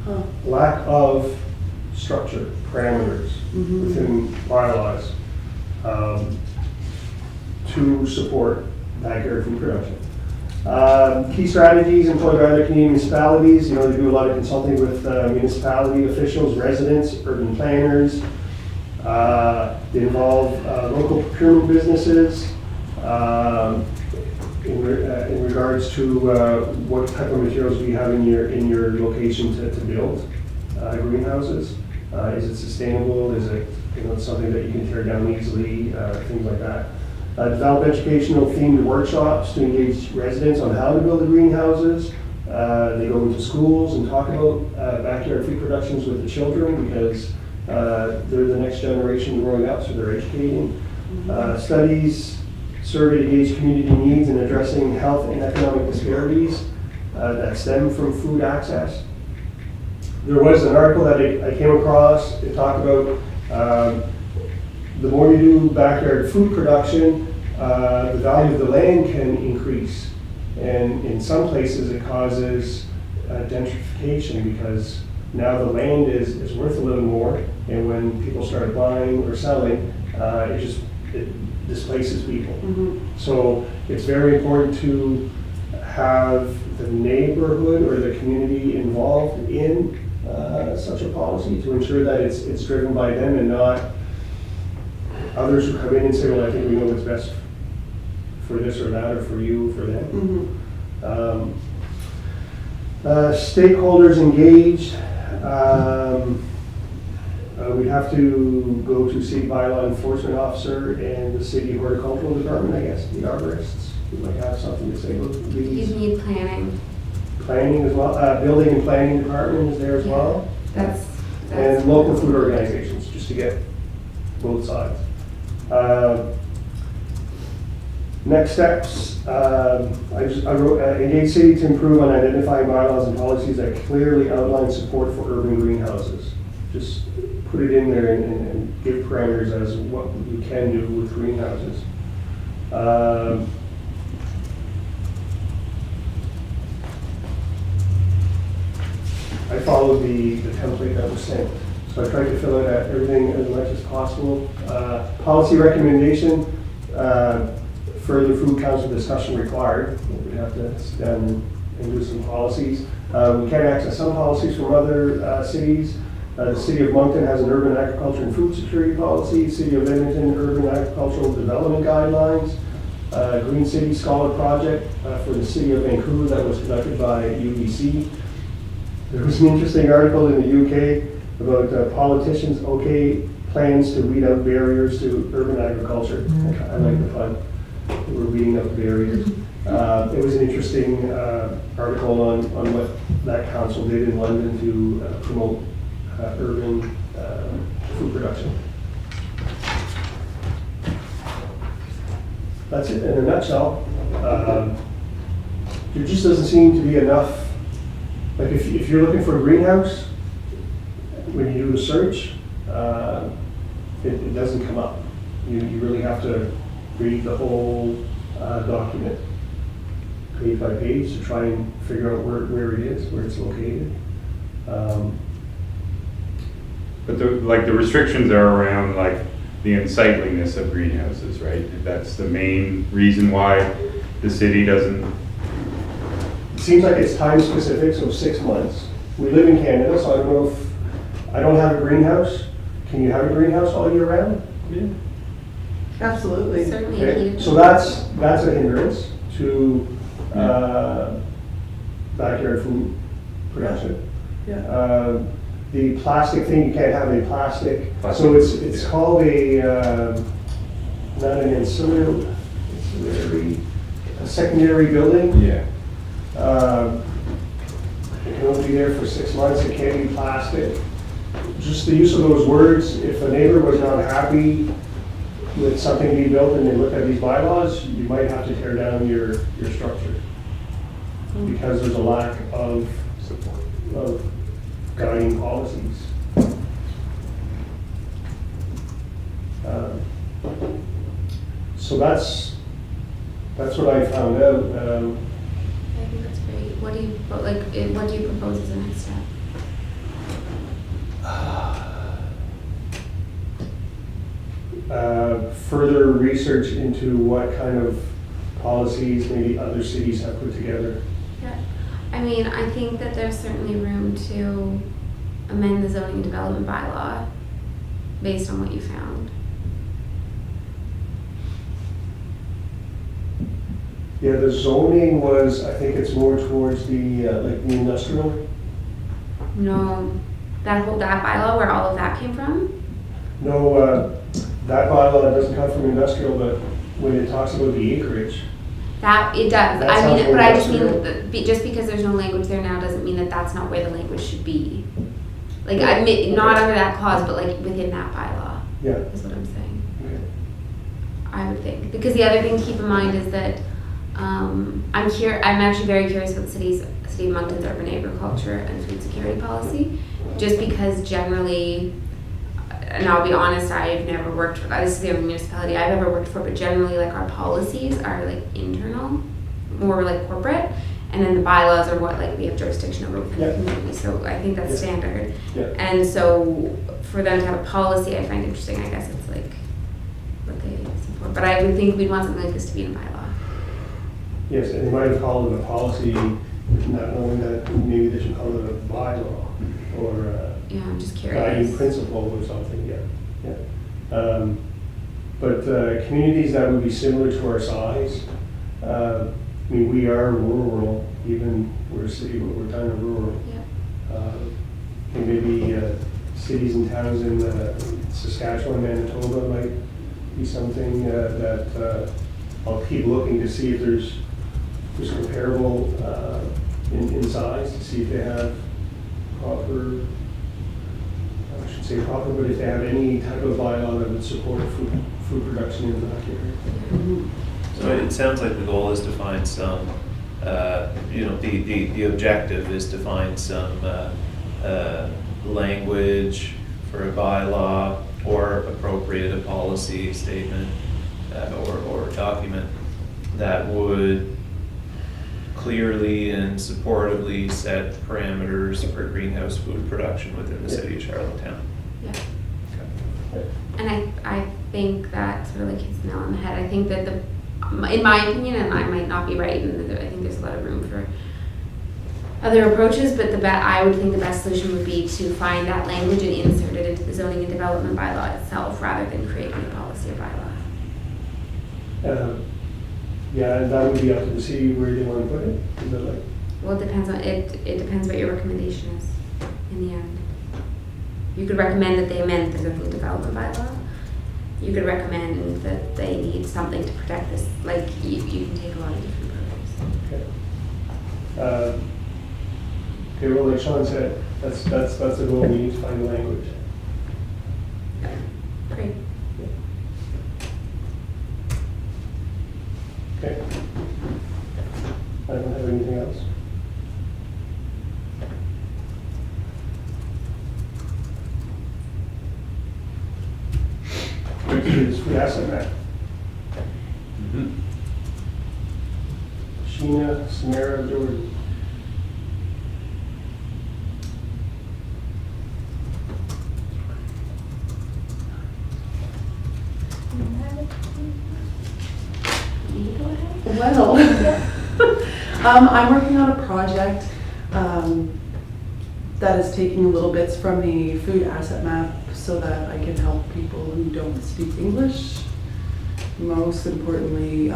Huh. lack of structure, parameters Mhm. within bylaws to support backyard food production. Key strategies employed by other Canadian municipalities, they do a lot of consulting with municipality officials, residents, urban planners. They involve local procurement businesses in regards to what type of materials do you have in your location to build greenhouses. Is it sustainable? Is it something that you can tear down easily? Things like that. Develop educational themed workshops to engage residents on how to build the greenhouses. They go into schools and talk about backyard food productions with the children because they're the next generation growing up, so they're educating. Studies, survey to gauge community needs in addressing health and economic disparities that stem from food access. There was an article that I came across, it talked about the more you do backyard food production, the value of the land can increase. And in some places it causes gentrification because now the land is worth a little more. And when people start buying or selling, it displaces people. Mhm. So it's very important to have the neighborhood or the community involved in such a policy to ensure that it's driven by them and not others who come in and say, well, I think we know what's best for this or that or for you, for them. Mhm. Stakeholders engaged. We'd have to go to city bylaw enforcement officer and the city horticultural department, I guess, the arborists. We might have something to say about You these. need planning. Planning as well, building and planning department is there as well. That's. And local food organizations, just to get both sides. Next steps, I wrote, engage city to improve on identifying bylaws and policies that clearly outline support for urban greenhouses. Just put it in there and give parameters as what you can do with greenhouses. I followed the template that was sent. So I tried to fill out everything as much as possible. Policy recommendation, further food council discussion required. We have to sit down and do some policies. We can access some policies from other cities. The City of Moncton has an urban agriculture and food security policy. City of Edmonton urban agricultural development guidelines. Green City Scholar Project for the City of Vancouver that was conducted by UBC. There was an interesting article in the UK about politicians plans to weed out barriers to urban agriculture. I like the fun. We're weeding out barriers. It was an interesting article on what that council did in London to promote urban food production. That's it in a nutshell. There just doesn't seem to be enough. Like if you're looking for a greenhouse, when you do the search, it doesn't come up. You really have to read the whole document page by page to try and figure out where it is, where it's located. But the restrictions are around like the unsightliness of greenhouses, right? That's the main reason why the city doesn't. It seems like it's time specific, so 6 months. We live in Canada, so I don't know if, I don't have a greenhouse. Can you have a greenhouse all year round? Yeah. Absolutely. Certainly. Okay, so that's a hindrance to backyard food production. Yeah. The plastic thing, you can't have a plastic, so it's called a, not an ancillary, a secondary building. Yeah. It can only be there for 6 months, it can't be plastic. Just the use of those words, if a neighbor was not happy with something being built and they look at these bylaws, you might have to tear down your structure. Because there's a lack of support, of guiding policies. So that's what I found out. I think that's great. What do you propose as a next step? Further research into what kind of policies maybe other cities have put together. Yeah, I mean, I think that there's certainly room to amend the zoning development bylaw based on what you found. Yeah, the zoning was, I think it's more towards the, like the industrial. No, that bylaw where all of that came from? No, that bylaw doesn't come from industrial, but when it talks about the acreage. That, it does. That I sounds mean, more but I just mean, industrial. just because there's no language there now doesn't mean that that's not where the language should be. Like, I admit, not under that clause, but like within that bylaw, Yeah. is what I'm saying. Okay. I would think. Because the other thing to keep in mind is that I'm actually very curious about the City of Moncton's urban agriculture and food security policy, just because generally, and I'll be honest, I've never worked for, this is the only municipality I've ever worked for, but generally like our policies are like internal, more like corporate, and then the bylaws are what like we have jurisdiction over within the community, so I think that's standard. Yeah. And so for them to have a policy, I find interesting. I guess it's like what they support, but I would think we'd want something like this to be in a bylaw. Yes, and they might have called it a policy, not knowing that maybe they should call it a bylaw or Yeah, I'm just guiding curious. principle or something, yeah. But communities that would be similar to our size, I mean, we are rural, even we're a city, but we're kind of rural. Yeah. And maybe cities and towns in Saskatchewan, Manitoba might be something that I'll keep looking to see if there's comparable in size, to see if they have proper, I should say proper, but if they have any type of bylaw that would support food production in that area. So it sounds like the goal is to find some, the objective is to find some language for a bylaw or appropriate a policy statement or document that would clearly and supportively set parameters for greenhouse food production within the city of Charlottetown. Yeah. And I think that sort of like hits the nail on the head. I think that in my opinion, and I might not be right, and I think there's a lot of room for other approaches, but I would think the best solution would be to find that language and insert it into the zoning and development bylaw itself, rather than creating a policy or bylaw. Yeah, and that would be up to the city where they want to put it. Is that like? Well, it depends on it. It depends what your recommendation is in the end. You could recommend that they amend the zoning and development bylaw. You could recommend that they need something to protect this. Like you can take a lot of different approaches. Okay. Okay. Well, like Sean said, that's the goal. We need to find the language. Great. Okay. I don't have anything else. Next is food asset map. Sheena, Samara, Jordan. Well, I'm working on a project that is taking little bits from the food asset map so that I can help people who don't speak English. Most importantly,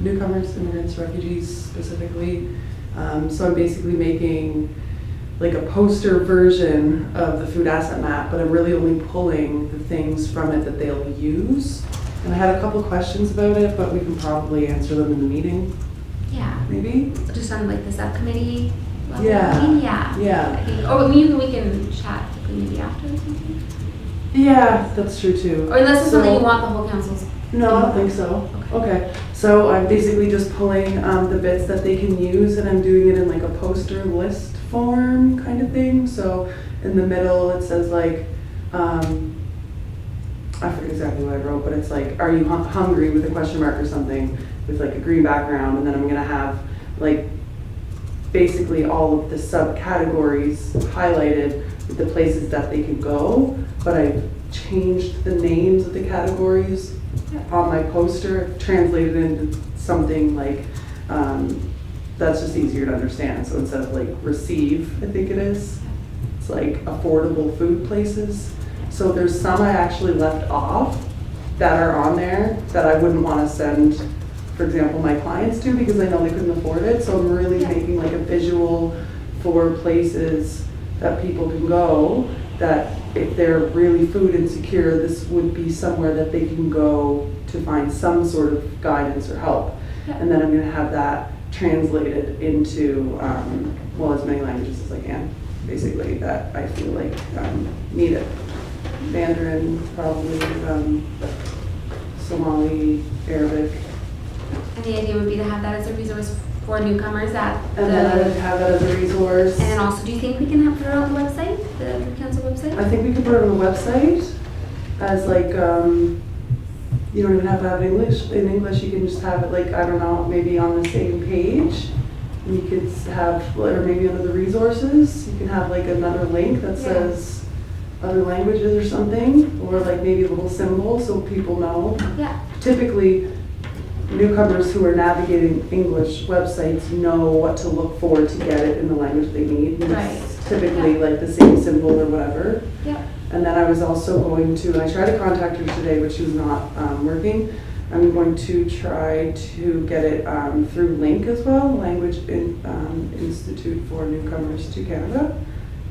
newcomers, immigrants, refugees specifically. So I'm basically making like a poster version of the food asset map, but I'm really only pulling the things from it that they'll use. And I had a couple questions about it, but we can probably answer them in the meeting, Yeah. maybe? Just on like the subcommittee level? Yeah. Meeting? Yeah. Yeah. I think, or we can chat maybe after or something. Yeah, that's true too. Or unless it's something you So- want the whole council's. No, I don't think so. Okay, so I'm basically just pulling the bits that they can use, and I'm doing it in like a poster list form kind of thing. So in the middle, it says like, I forget exactly what I wrote, but it's like, are you hungry with a question mark or something with like a green background, and then I'm gonna have like basically all of the subcategories highlighted with the places that they can go, but I've changed the names of the categories on my poster, translated into something like that's just easier to understand. So instead of like receive, I think it is, it's like affordable food places. So there's some I actually left off that are on there that I wouldn't want to send, for example, my clients to, because I know they couldn't afford it. So I'm really making like a visual for places that people can go, that if they're really food insecure, this would be somewhere that they can go to find some sort of guidance or help. And then I'm going to have that translated into, well, as many languages as I can, basically, that I feel like need it. Mandarin, probably, Somali, Arabic. And the idea would be to have that as a resource for newcomers at And then I would have that as a resource. And then also, do you think we can put it on the website, the council website? I think we could put it on the website as like, you don't even have to have it in English, you can just have it like, I don't know, maybe on the same page. And you could have, or maybe under the resources, you can have like another link that says other languages or something, or like maybe a little symbol so people know. Yeah. Typically, newcomers who are navigating English websites know what to look for to get it in the language they need. And Right. it's typically like the same symbol or whatever. Yeah. And then I was also going to, and I tried to contact her today, but she was not working. I'm going to try to get it through Link as well, Institute for Newcomers to Canada,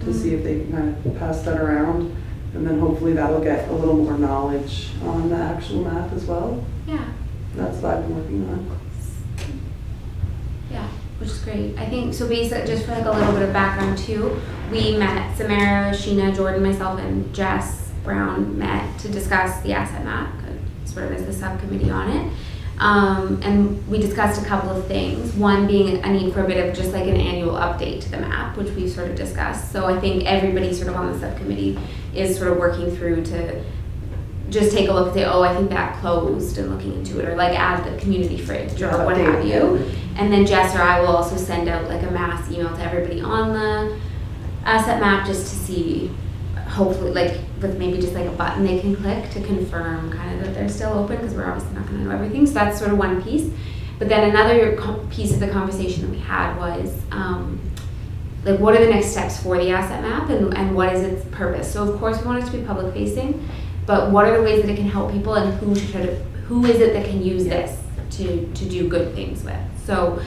to see if they can kind of pass that around. And then hopefully that'll get a little more knowledge on the actual map as well. Yeah. That's what I've been working on. Yeah, which is great. I think, so basically, just for like a little bit of background too, we met, Samara, Sheena, Jordan, myself, and Jess Brown met to discuss the asset map, sort of as the subcommittee on it. And we discussed a couple of things. One being a need for a bit of just like an annual update to the map, which we've sort of discussed. So I think everybody sort of on the subcommittee is sort of working through to just take a look and say, oh, I think that closed, and looking into it, or like add the community fridge or what have you. And then Jess or I will also send out like a mass email to everybody on the asset map just to see, hopefully, like with maybe just like a button they can click to confirm kind of that they're still open, because we're obviously not going to know everything. So that's sort of one piece. But then another piece of the conversation that we had was like, what are the next steps for the asset map, and what is its purpose? So of course we want it to be public facing, but what are the ways that it can help people, and who is it that can use this to do good things with? So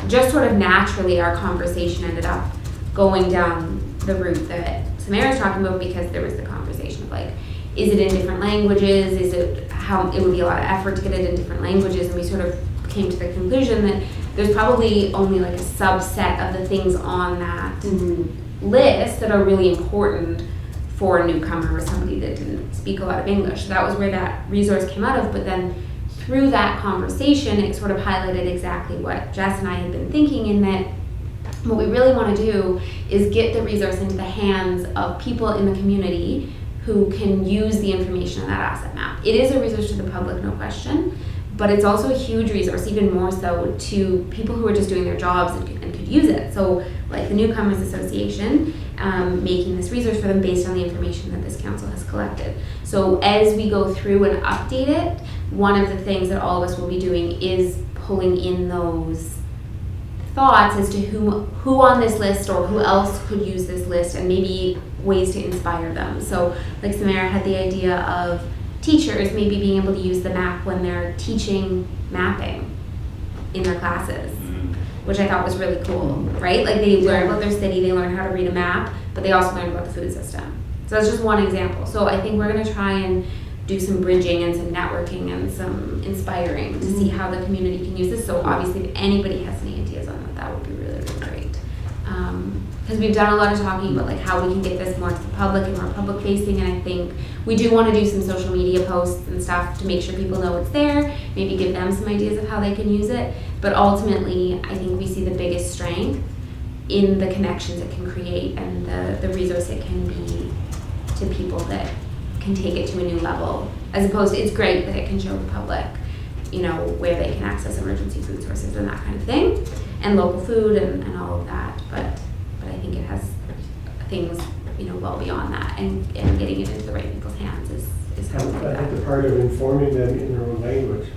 just sort of naturally our conversation ended up going down the route that Samara's talking about, because there was the conversation of like, is it in different languages? Is it how it would be a lot of effort to get it in different languages? And we sort of came to the conclusion that there's probably only like a subset of the things on that list that are really important for a newcomer or somebody that didn't speak a lot of English. So that was where that resource came out of. But then through that conversation, it sort of highlighted exactly what Jess and I had been thinking, in that what we really want to do is get the resource into the hands of people in the community who can use the information in that asset map. It is a resource to the public, no question, but it's also a huge resource, even more so to people who are just doing their jobs and could use it. So like the Newcomers Association, making this resource for them based on the information that this council has collected. So as we go through and update it, one of the things that all of us will be doing is pulling in those thoughts as to who on this list or who else could use this list, and maybe ways to inspire them. So like Samara had the idea of teachers maybe being able to use the map when they're teaching mapping in their classes, which I thought was really cool, right? Like they learn about their city, they learn how to read a map, but they also learn about the food system. So that's just one example. So I think we're gonna try and do some bridging and some networking and some inspiring to see how the community can use this. So obviously if anybody has any ideas on that would be really, really great. Because we've done a lot of talking about like how we can get this more to the public and more public facing, and I think we do want to do some social media posts and stuff to make sure people know it's there, maybe give them some ideas of how they can use it. But ultimately, I think we see the biggest strength in the connections it can create and the resource it can be to people that can take it to a new level, as opposed to, it's great that it can show the public, you know, where they can access emergency food sources and that kind of thing, and local food and all of that, but I think it has things, you know, well beyond that, and getting it into the right people's hands is how we do I think that. the part of informing them in their own language.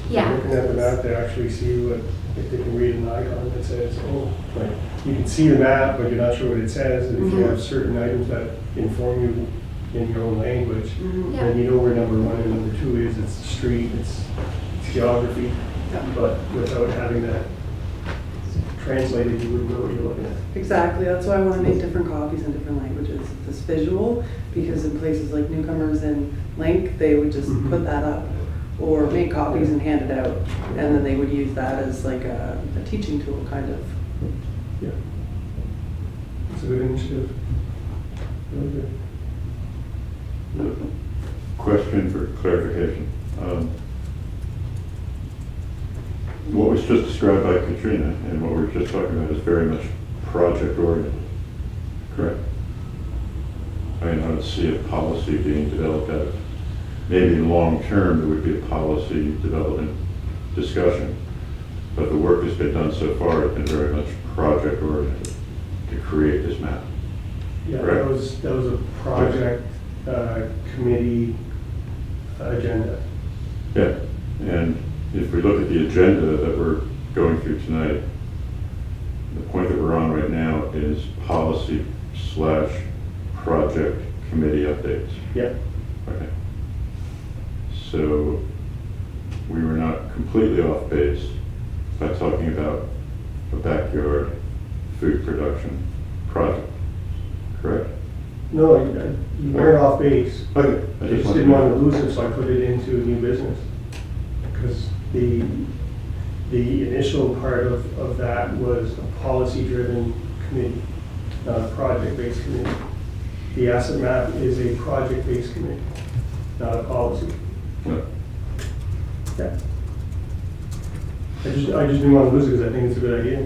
Yeah. Looking at the map, they actually see what, if they can read an icon that says, oh, like, you can see the map, but you're not sure what it says, and if you have certain items that inform you in your own language, Yeah. then you know where number 1 and number 2 is. It's the street, it's geography, but without having that translated, you wouldn't know what you're looking at. Exactly, that's why I want to make different copies in different languages. This visual, because in places like Newcomers and Link, they would just put that up or make copies and hand it out, and then they would use that as like a teaching tool, kind of. Yeah. It's a good initiative. Really good. Question for clarification. What was just described by Katrina and what we were just talking about is very much project oriented, correct? I mean, I don't see a policy being developed out of, maybe in long term there would be a policy development discussion, but the work that's been done so far has been very much project oriented to create this map. Yeah, Correct. that was a project committee agenda. Yeah, and if we look at the agenda that we're going through tonight, the point that we're on right now is policy/project committee updates. Yeah. Okay. So we were not completely off base by talking about a backyard food production project, correct? No, you weren't off base. Okay. I just didn't want to lose it, so I put it into new business. Because the initial part of that was a policy-driven committee, not a project-based committee. The asset map is a project-based committee, not a policy. No. Yeah. I just didn't want to lose it because I think it's a good idea.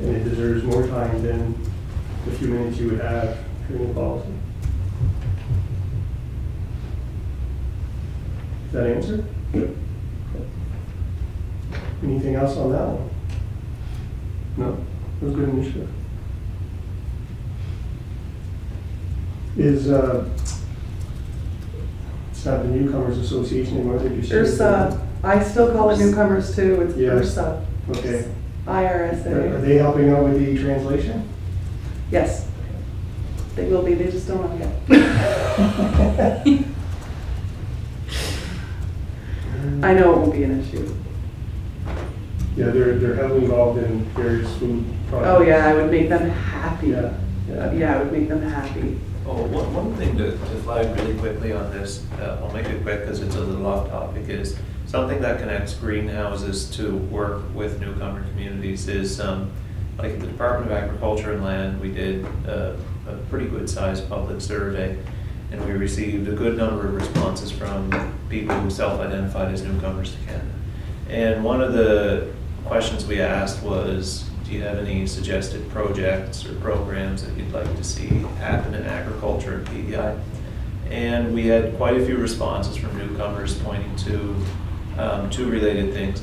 And it deserves more time than the few minutes you would have during the policy. Does that answer? Yeah. Anything else on that one? No? It was a good initiative. Is, it's not the Newcomers Association anymore, they just. Ursa, I still call it newcomers too, it's Yeah. Ursa, Okay. Are IRSA. they helping out with the translation? Yes, they will be, they just don't want to. I know it won't be an issue. Yeah, they're heavily involved in various food projects. Oh yeah, I would make them happy. Yeah, yeah. Yeah, I would make them happy. Oh, one thing to flag really quickly on this, I'll make it quick because it's a little off topic, is something that connects greenhouses to work with newcomer communities is, like the Department of Agriculture and Land, we did a pretty good sized public survey, and we received a good number of responses from people who self-identified as newcomers to Canada. And one of the questions we asked was, do you have any suggested projects or programs that you'd like to see happen in agriculture and PEI? And we had quite a few responses from newcomers pointing to two related things.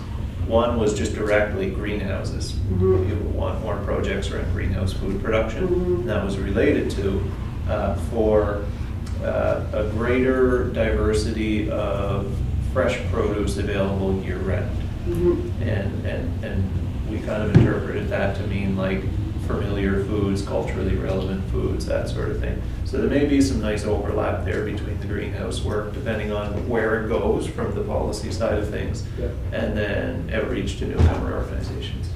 One was just directly greenhouses. Mhm. People want more projects around greenhouse food production. Mhm. And that was related to for a greater diversity of fresh produce available year-round. Mhm. And we kind of interpreted that to mean like familiar foods, culturally relevant foods, that sort of thing. So there may be some nice overlap there between the greenhouse work, depending on where it goes from the policy side of things, Yeah. and then outreach to newcomer organizations.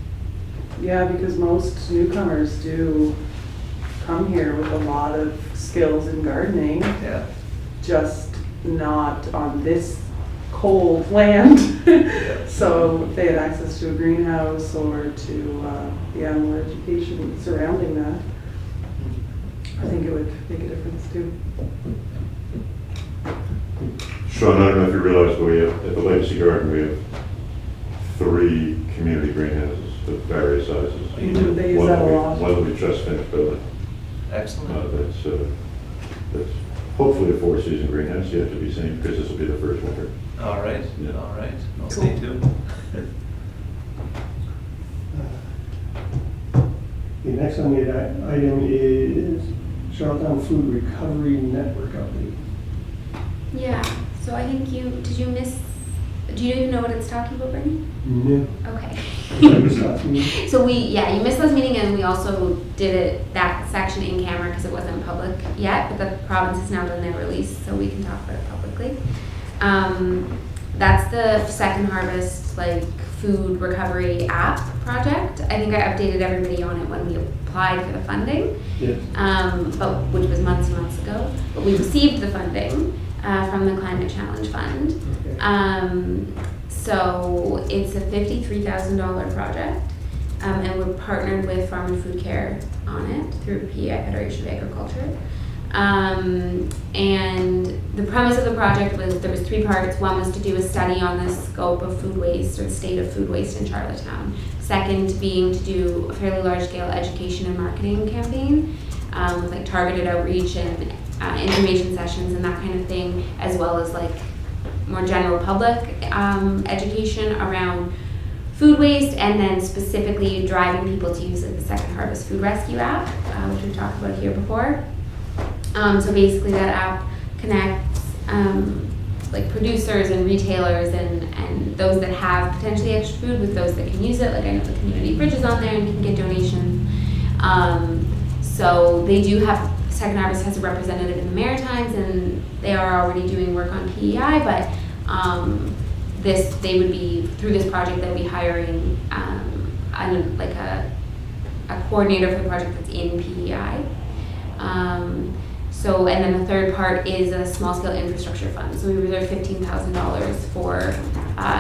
Yeah, because most newcomers do come here with a lot of skills in gardening, Yeah. just not on this cold land. So if they had access to a greenhouse or to, more education surrounding that, I think it would make a difference too. Sean, I don't know if you realize, but we have, at the Legacy Garden, we have 3 community greenhouses of various sizes. They use that a lot. One that we just finished building. Excellent. That's hopefully a 4-season greenhouse, yet to be seen, because this will be the first winter. All right, Yeah. all right. I'll stay tuned. The next on the item is Charlottetown Food Recovery Network update. Yeah, so I think do you even know what it's talking about, Brittany? No. Okay. You So you missed last meeting, and we also did that section in camera because it wasn't public yet, but the province has now done their release, so we can talk about it publicly. That's the Second Harvest food recovery app project. I think I updated everybody on it when we applied for the funding, Yes. which was months and months ago. But we received the funding from the Climate Challenge Fund. Okay. So it's a $53,000 project, and we're partnered with Farm and Food Care on it through PEI Federation of Agriculture. And the premise of the project was there was 3 parts. One was to do a study on the scope of food waste or the state of food waste in Charlottetown. Second being to do a fairly large-scale education and marketing campaign with targeted outreach and information sessions and that kind of thing, as well as more general public education around food waste, and then specifically driving people to use the Second Harvest Food Rescue app, which we've talked about here before. So basically that app connects producers and retailers and those that have potentially extra food with those that can use it. I know the community fridge is on there and can get donations. So they do have Second Harvest has a representative in the Maritimes, and they are already doing work on PEI, but they would be, through this project, they'll be hiring a coordinator for the project that's in PEI. So, and then the third part is a small scale infrastructure fund. So we reserve $15,000 for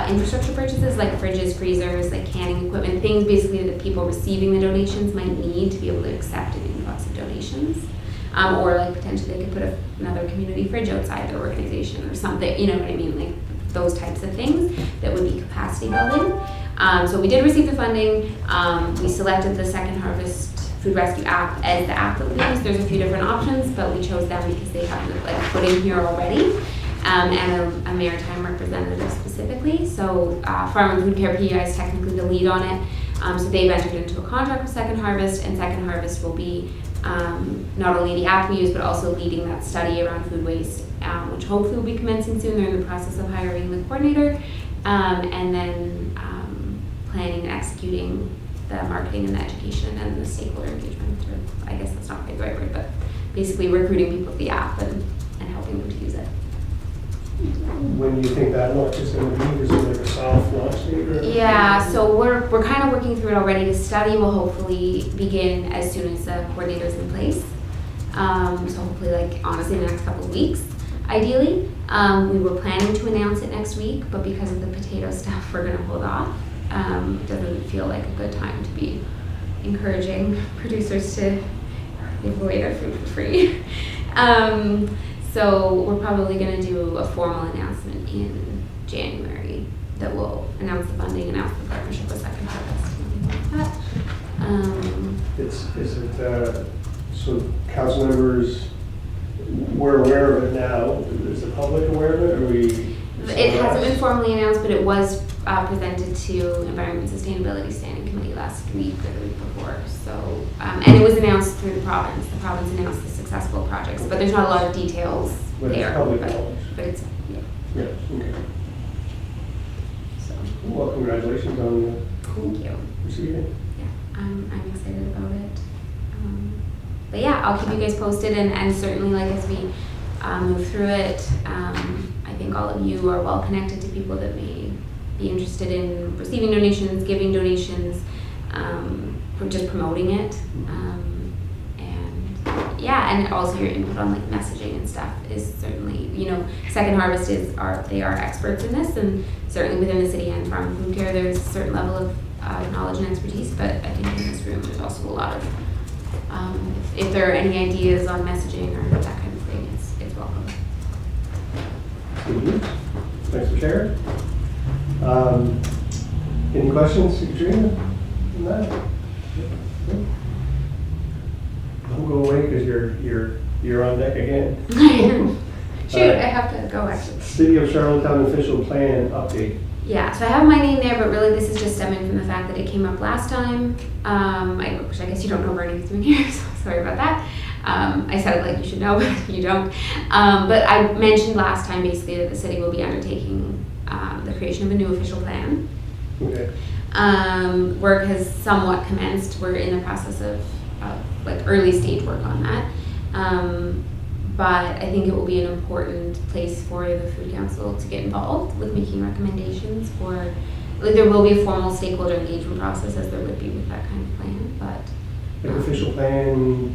infrastructure purchases like fridges, freezers, like canning equipment, things basically that people receiving the donations might need to be able to accept an influx of donations. Or like potentially they could put another community fridge outside their organization or something, you know what I mean? Like those types of things that would be capacity building. So we did receive the funding. We selected the Second Harvest Food Rescue app as the app that we use. There's a few different options, but we chose them because they have like footing here already, and a maritime representative specifically. So Farm and Food Care PEI is technically the lead on it. So they've entered into a contract with Second Harvest, and Second Harvest will be not only the app we use, but also leading that study around food waste, which hopefully will be commencing soon. They're in the process of hiring the coordinator, and then planning and executing the marketing and the education and the stakeholder engagement through, I guess that's not quite the right word, but basically recruiting people to the app and helping them to use it. When do you think that launch is going to be? Is it like a soft launch date? Or? Yeah, so we're kind of working through it already. The study will hopefully begin as soon as the coordinator's in place. So hopefully, like honestly, in the next couple of weeks, ideally. We were planning to announce it next week, but because of the potato stuff, we're going to hold off. Doesn't feel like a good time to be encouraging producers to give away their food for free. So we're probably going to do a formal announcement in January that will announce the funding, announce the partnership with Second Harvest, something like that. So council members, we're aware of it now. Is the public aware of it? Or It hasn't been formally announced, but it was presented to Environment and Sustainability Standing Committee last week or the week before. So, and it was announced through the province. The province announced the successful projects, but there's not a lot of details there. It's public knowledge. But it's, Yeah, okay. so, Well, congratulations on thank you. receiving. Yeah, I'm excited about it. But yeah, I'll keep you guys posted, and certainly like as we move through it, I think all of you are well connected to people that may be interested in receiving donations, giving donations, for just promoting it. And yeah, and also your input on like messaging and stuff is certainly, you know, Second Harvest they are experts in this, and certainly within the city and Farm and Food Care, there's a certain level of knowledge and expertise, but I think in this room there's also a lot of, if there are any ideas on messaging or that kind of thing, it's welcome. Good news. Thanks for sharing. Any questions, Katrina? On that? No? Don't go away because you're on deck again. Shoot, I have to go actually. City of Charlottetown official plan update. Yeah, so I have my name there, but really this is just stemming from the fact that it came up last time, which I guess you don't know Bernie's doing here, so sorry about that. I said it like you should know, but you don't. But I mentioned last time basically that the city will be undertaking the creation of a new official plan. Okay. Work has somewhat commenced. We're in the process of like early stage work on that. But I think it will be an important place for the Food Council to get involved with making recommendations for, like there will be a formal stakeholder engagement process as there would be with that kind of plan, but. An official plan,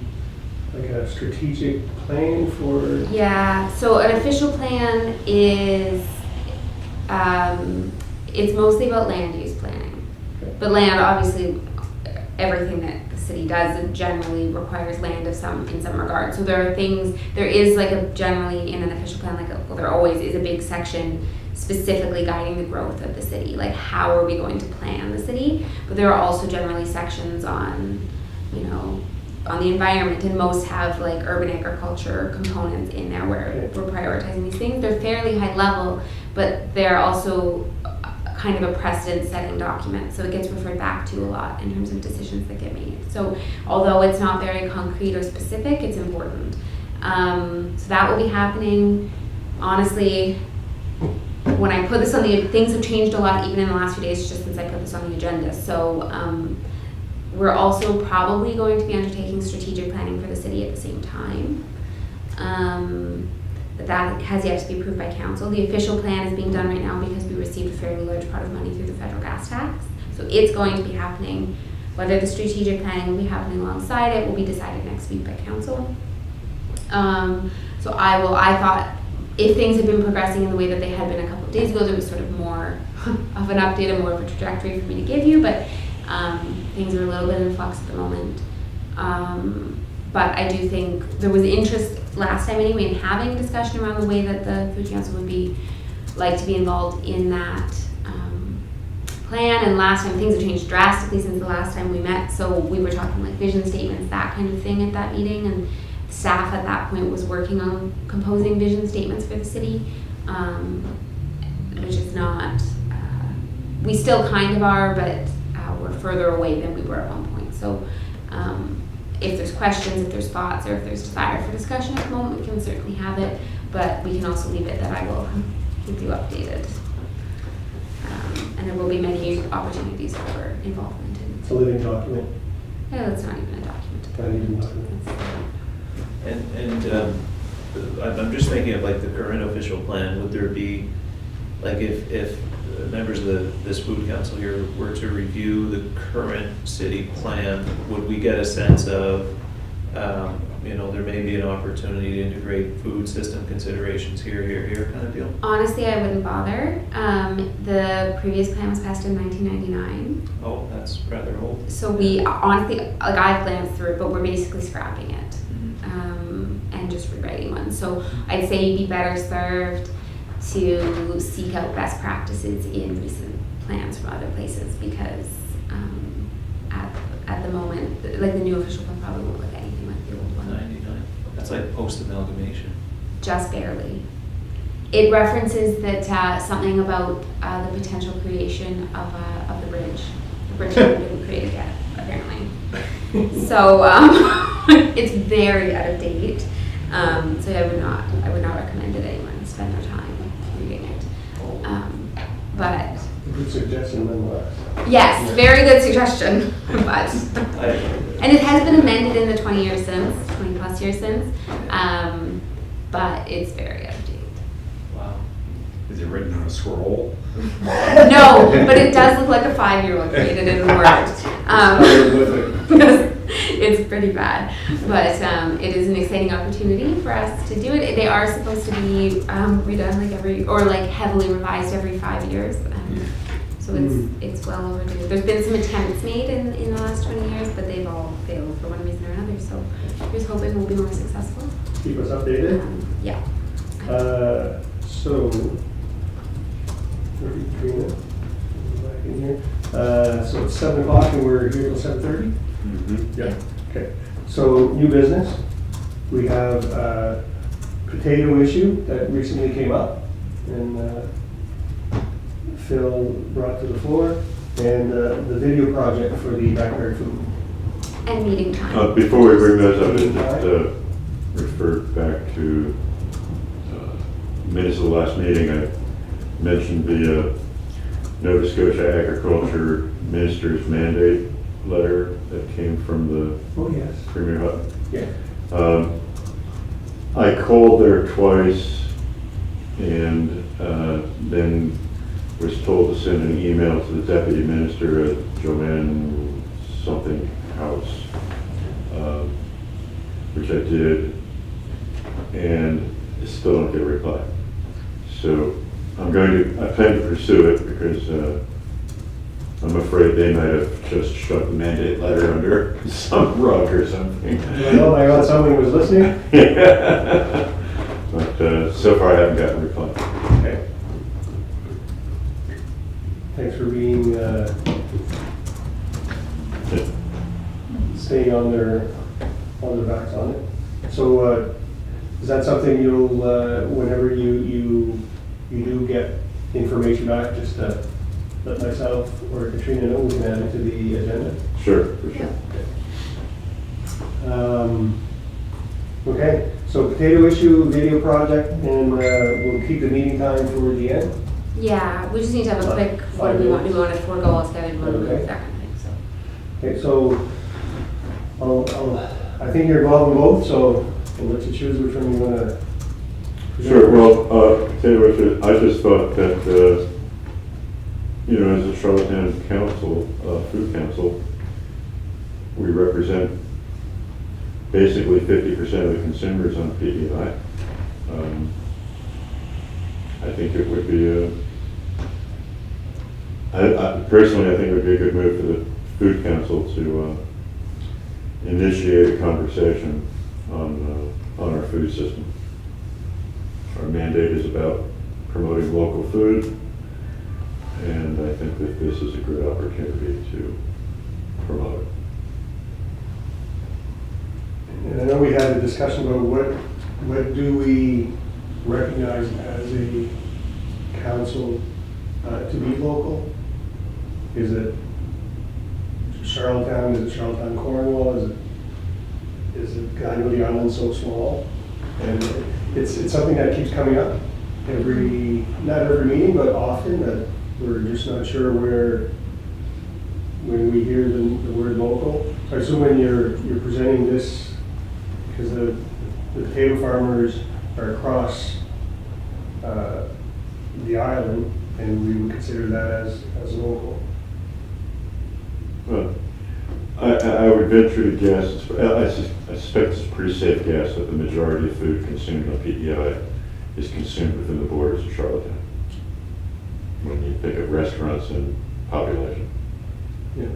like a strategic plan for? Yeah, so an official plan is, it's mostly about land use planning. Okay. But land, obviously, everything that the city does generally requires land in some regard. So there are things, there is like a generally in an official plan, there always is a big section specifically guiding the growth of the city. Like how are we going to plan the city? But there are also generally sections on, you know, on the environment, and most have like urban agriculture components in there where we're prioritizing these things. They're fairly high level, but they're also kind of a precedent-setting document, so it gets referred back to a lot in terms of decisions that get made. So although it's not very concrete or specific, it's important. So that will be happening. Honestly, when I put this on the, things have changed a lot even in the last few days just since I put this on the agenda. So we're also probably going to be undertaking strategic planning for the city at the same time. But that has yet to be approved by council. The official plan is being done right now because we received a fairly large pot of money through the federal gas tax. So it's going to be happening. Whether the strategic planning will be happening alongside it will be decided next week by council. So I thought if things had been progressing in the way that they had been a couple of days ago, there was sort of more of an update and more of a trajectory for me to give you, but things are a little bit in flux at the moment. But I do think there was interest last time anyway in having a discussion around the way that the Food Council would be like to be involved in that plan. And last time things have changed drastically since the last time we met. So we were talking like vision statements, that kind of thing at that meeting. And staff at that point was working on composing vision statements for the city, which is not, we still kind of are, but we're further away than we were at one point. So if there's questions, if there's thoughts, or if there's desire for discussion at the moment, we can certainly have it, but we can also leave it that I will keep you updated. And there will be many opportunities for involvement in. It's a living document. Yeah, that's not even a document. Not even a document. I'm just thinking of like the current official plan. Would there be, like if members of this food council here were to review the current city plan, would we get a sense of, there may be an opportunity to integrate food system considerations here kind of deal? Honestly, I wouldn't bother. The previous plan was passed in 1999. Oh, that's rather old. So we honestly, like I've glanced through it, but we're basically scrapping it and just rewriting one. So I'd say you'd be better served to seek out best practices in recent plans from other places, because at the moment, like the new official plan probably won't look anything like the old one. 99. That's like post-amalgamation. Just barely. It references that something about the potential creation of the bridge. The bridge that we didn't create yet, apparently. So it's very out of date. So I would not recommend that anyone spend their time reading it. But Good suggestion nonetheless. yes, very good suggestion. But and it has been amended in the 20 plus years since. But it's very out of date. Wow. Is it written on a scroll? No, but it does look like a 5-year-old created in Word. It's pretty bad, but it is an exciting opportunity for us to do it. They are supposed to be redone heavily revised every 5 years. So it's well overdue. There's been some attempts made in the last 20 years, but they've all failed for one reason or another. So here's hoping we'll be more successful. Keep us updated. Yeah. So, back in here. So it's 7 o'clock and we're here till 7:30? Mm-hmm. Yeah. Okay. So, new business. We have a potato issue that recently came up and Phil brought to the floor, and the video project for the backyard food. And meeting time. Before we bring those up, just refer back to minutes of the last meeting. I mentioned the Nova Scotia Agriculture Minister's mandate letter that came from the Premier Hutton. Yeah. I called there twice and then was told to send an email to the Deputy Minister at Joanne something House, which I did, and still don't get a reply. So I plan to pursue it because I'm afraid they might have just shoved the mandate letter under some rug or something. Well, I thought somebody was listening. Yeah. But so far I haven't gotten a reply. Okay. Thanks for being, staying on their backs on it. So, is that something you'll, whenever you do get information back, just let myself or Katrina know, we can add it to the agenda? Sure, for sure. Okay, so potato issue, video project, and we'll keep the meeting time toward the end. Yeah, we just need to have a quick, what do we want to forego altogether, do we want to move, that kind of thing, so. Okay, so I think you're involved in both, so I'll let you choose which one you want to. Sure, well, tell you what, I just thought that, you know, as a Charlottetown council, food council, we represent basically 50% of the consumers on PEI. I think it would be personally, I think it would be a good move for the food council to initiate a conversation on our food system. Our mandate is about promoting local food, and I think that this is a good opportunity to promote it. And I know we had a discussion about what do we recognize as a council to be local? Is it Charlottetown? Is it Charlottetown Cornwall? Is it, I know the island's so small, and it's something that keeps coming up not every meeting, but often, that we're just not sure when we hear the word local. So I assume when you're presenting this, because the potato farmers are across the island, and we would consider that as local. Well, I would venture to guess, I suspect it's a pretty safe guess that the majority of food consumed on PEI is consumed within the borders of Charlottetown, when you think of restaurants and population. Yeah.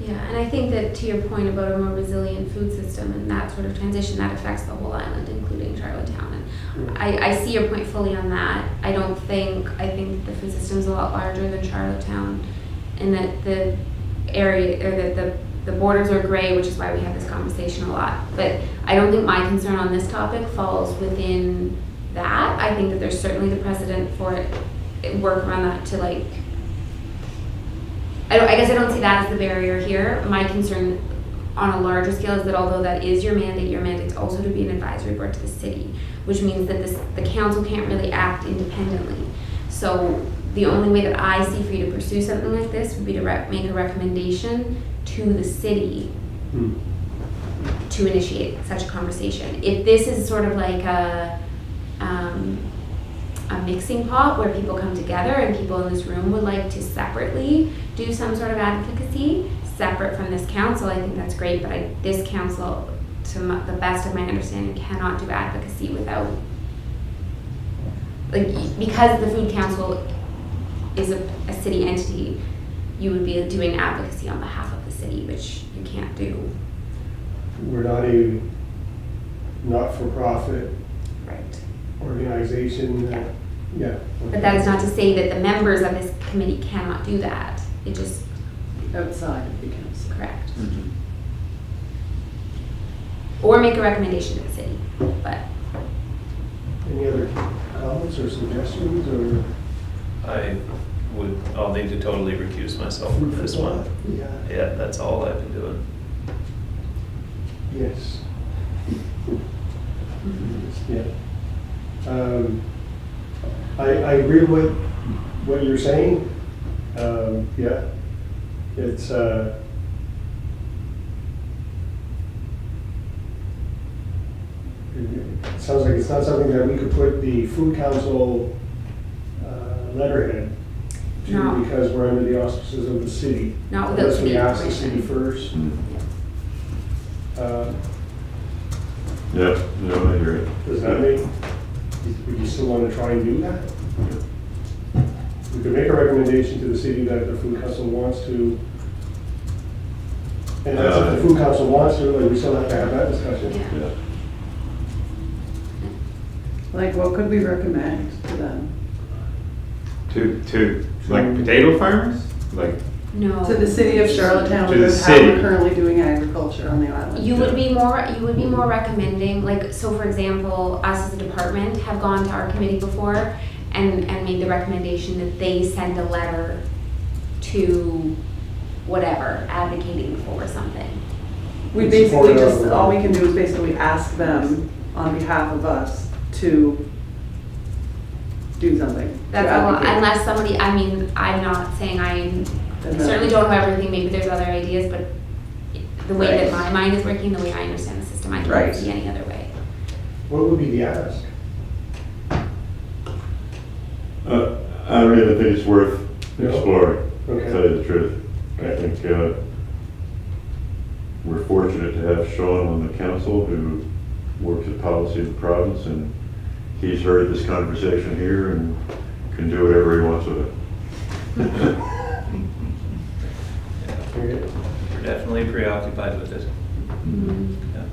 Yeah, and I think that to your point about a more resilient food system and that sort of transition, that affects the whole island, including Charlottetown. And I see your point fully on that. I think the food system's a lot larger than Charlottetown, and that the area, or that the borders are gray, which is why we have this conversation a lot. But I don't think my concern on this topic falls within that. I think that there's certainly the precedent for it, work around that to like, I guess I don't see that as the barrier here. My concern on a larger scale is that although that is your mandate's also to be an advisory board to the city, which means that the council can't really act independently. So the only way that I see for you to pursue something like this would be to make a recommendation to the city to initiate such a conversation. If this is sort of like a mixing pot where people come together and people in this room would like to separately do some sort of advocacy separate from this council, I think that's great, but this council, to the best of my understanding, cannot do advocacy without, because the food council is a city entity, you would be doing advocacy on behalf of the city, which you can't do. We're not a not-for-profit Right. organization. Yeah. But that is not to say that the members of this committee cannot do that. It just, Outside of the council. correct. Or make a recommendation to the city, but. Any other comments or suggestions, or? I'll need to totally recuse myself from this one. Yeah, that's all I've been doing. Yes. Yeah. I agree with what you're saying. Yeah. It's, it sounds like it's not something that we could put the food council letterhead to, No. because we're under the auspices of the city. Not without Unless we city ask the permission. city first. Yeah, no, I hear it. Does that mean, would you still want to try and do that? We could make a recommendation to the city that the food council wants to, and that's if the food council wants to, like, we still have to have that discussion. Yeah. Yeah. Like, what could we recommend to them? To like potato farmers? Like, No. To the city of Charlottetown, To the with how city. we're currently doing agriculture on the island. You would be more recommending, like, so for example, us as a department have gone to our committee before and made the recommendation that they send a letter to whatever, advocating for something. We In basically support of just, the- all we can do is basically ask them on behalf of us to do something. to That's all, advocate. unless somebody, I mean, I'm not saying I'm I certainly don't have everything, maybe there's other ideas, but the way that my mind is working, the way I understand the system, I Right. can't see any other way. What would be the ask? I really think it's worth Yeah. exploring, to Okay. tell you the truth. I Okay. think we're fortunate to have Sean on the council who works at policy of the province, and he's heard this conversation here and can do whatever he wants with it. Okay. We're definitely preoccupied with it. Yeah.